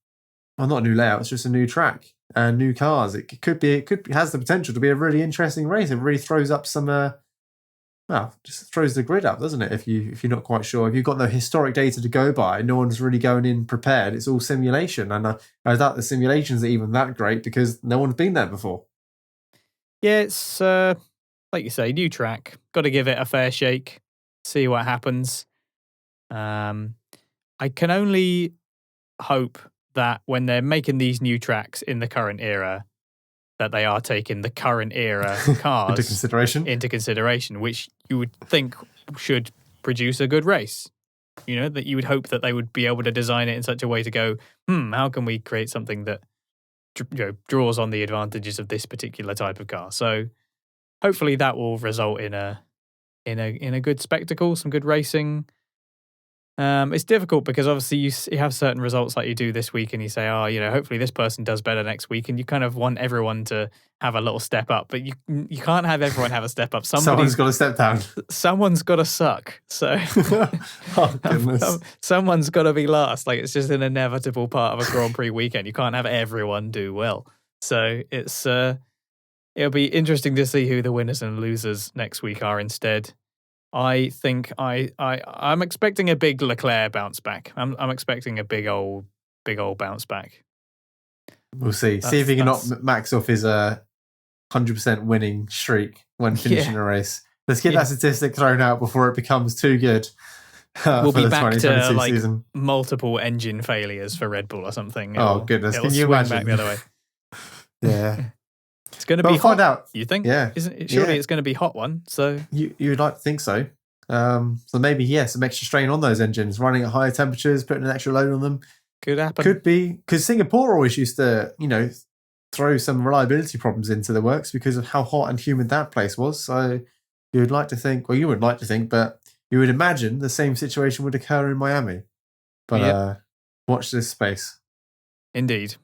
Well, not a new layout, it's just a new track and new cars. It has the potential to be a really interesting race. It really throws up some just throws the grid up, doesn't it? If you're not quite sure, if you've got no historic data to go by, no one's really going in prepared. It's all simulation, and I doubt the simulations are even that great because no one's been there before. Yeah, it's like you say, new track. Got to give it a fair shake, see what happens. I can only hope that when they're making these new tracks in the current era, that they are taking the current era cars into consideration, which you would think should produce a good race. You know, that you would hope that they would be able to design it in such a way to go, how can we create something that draws on the advantages of this particular type of car? So hopefully that will result in a good spectacle, some good racing. It's difficult because obviously you have certain results like you do this week and you say, hopefully this person does better next week, and you kind of want everyone to have a little step up, but you can't have everyone have a step up. Someone's got to step down. Someone's got to suck. So oh, goodness. Someone's got to be last. Like, it's just an inevitable part of a Grand Prix weekend. You can't have everyone do well. So it'll be interesting to see who the winners and losers next week are instead. I think I'm expecting a big Leclerc bounce back. I'm expecting a big old bounce back. We'll see. See if he can knock Max off his 100% winning streak when finishing a race. Let's get that statistic thrown out before it becomes too good. We'll be back to like season. Multiple engine failures for Red Bull or something. Goodness! Can you imagine? Back the other way. Yeah. It's going to be hot. Find out. You think? Yeah. Surely it's going to be hot one. So you'd like to think so. So maybe some extra strain on those engines, running at higher temperatures, putting an extra load on them. Could happen. Could be, because Singapore always used to, throw some reliability problems into the works because of how hot and humid that place was. So you would like to think, but you would imagine the same situation would occur in Miami. But watch this space. Indeed.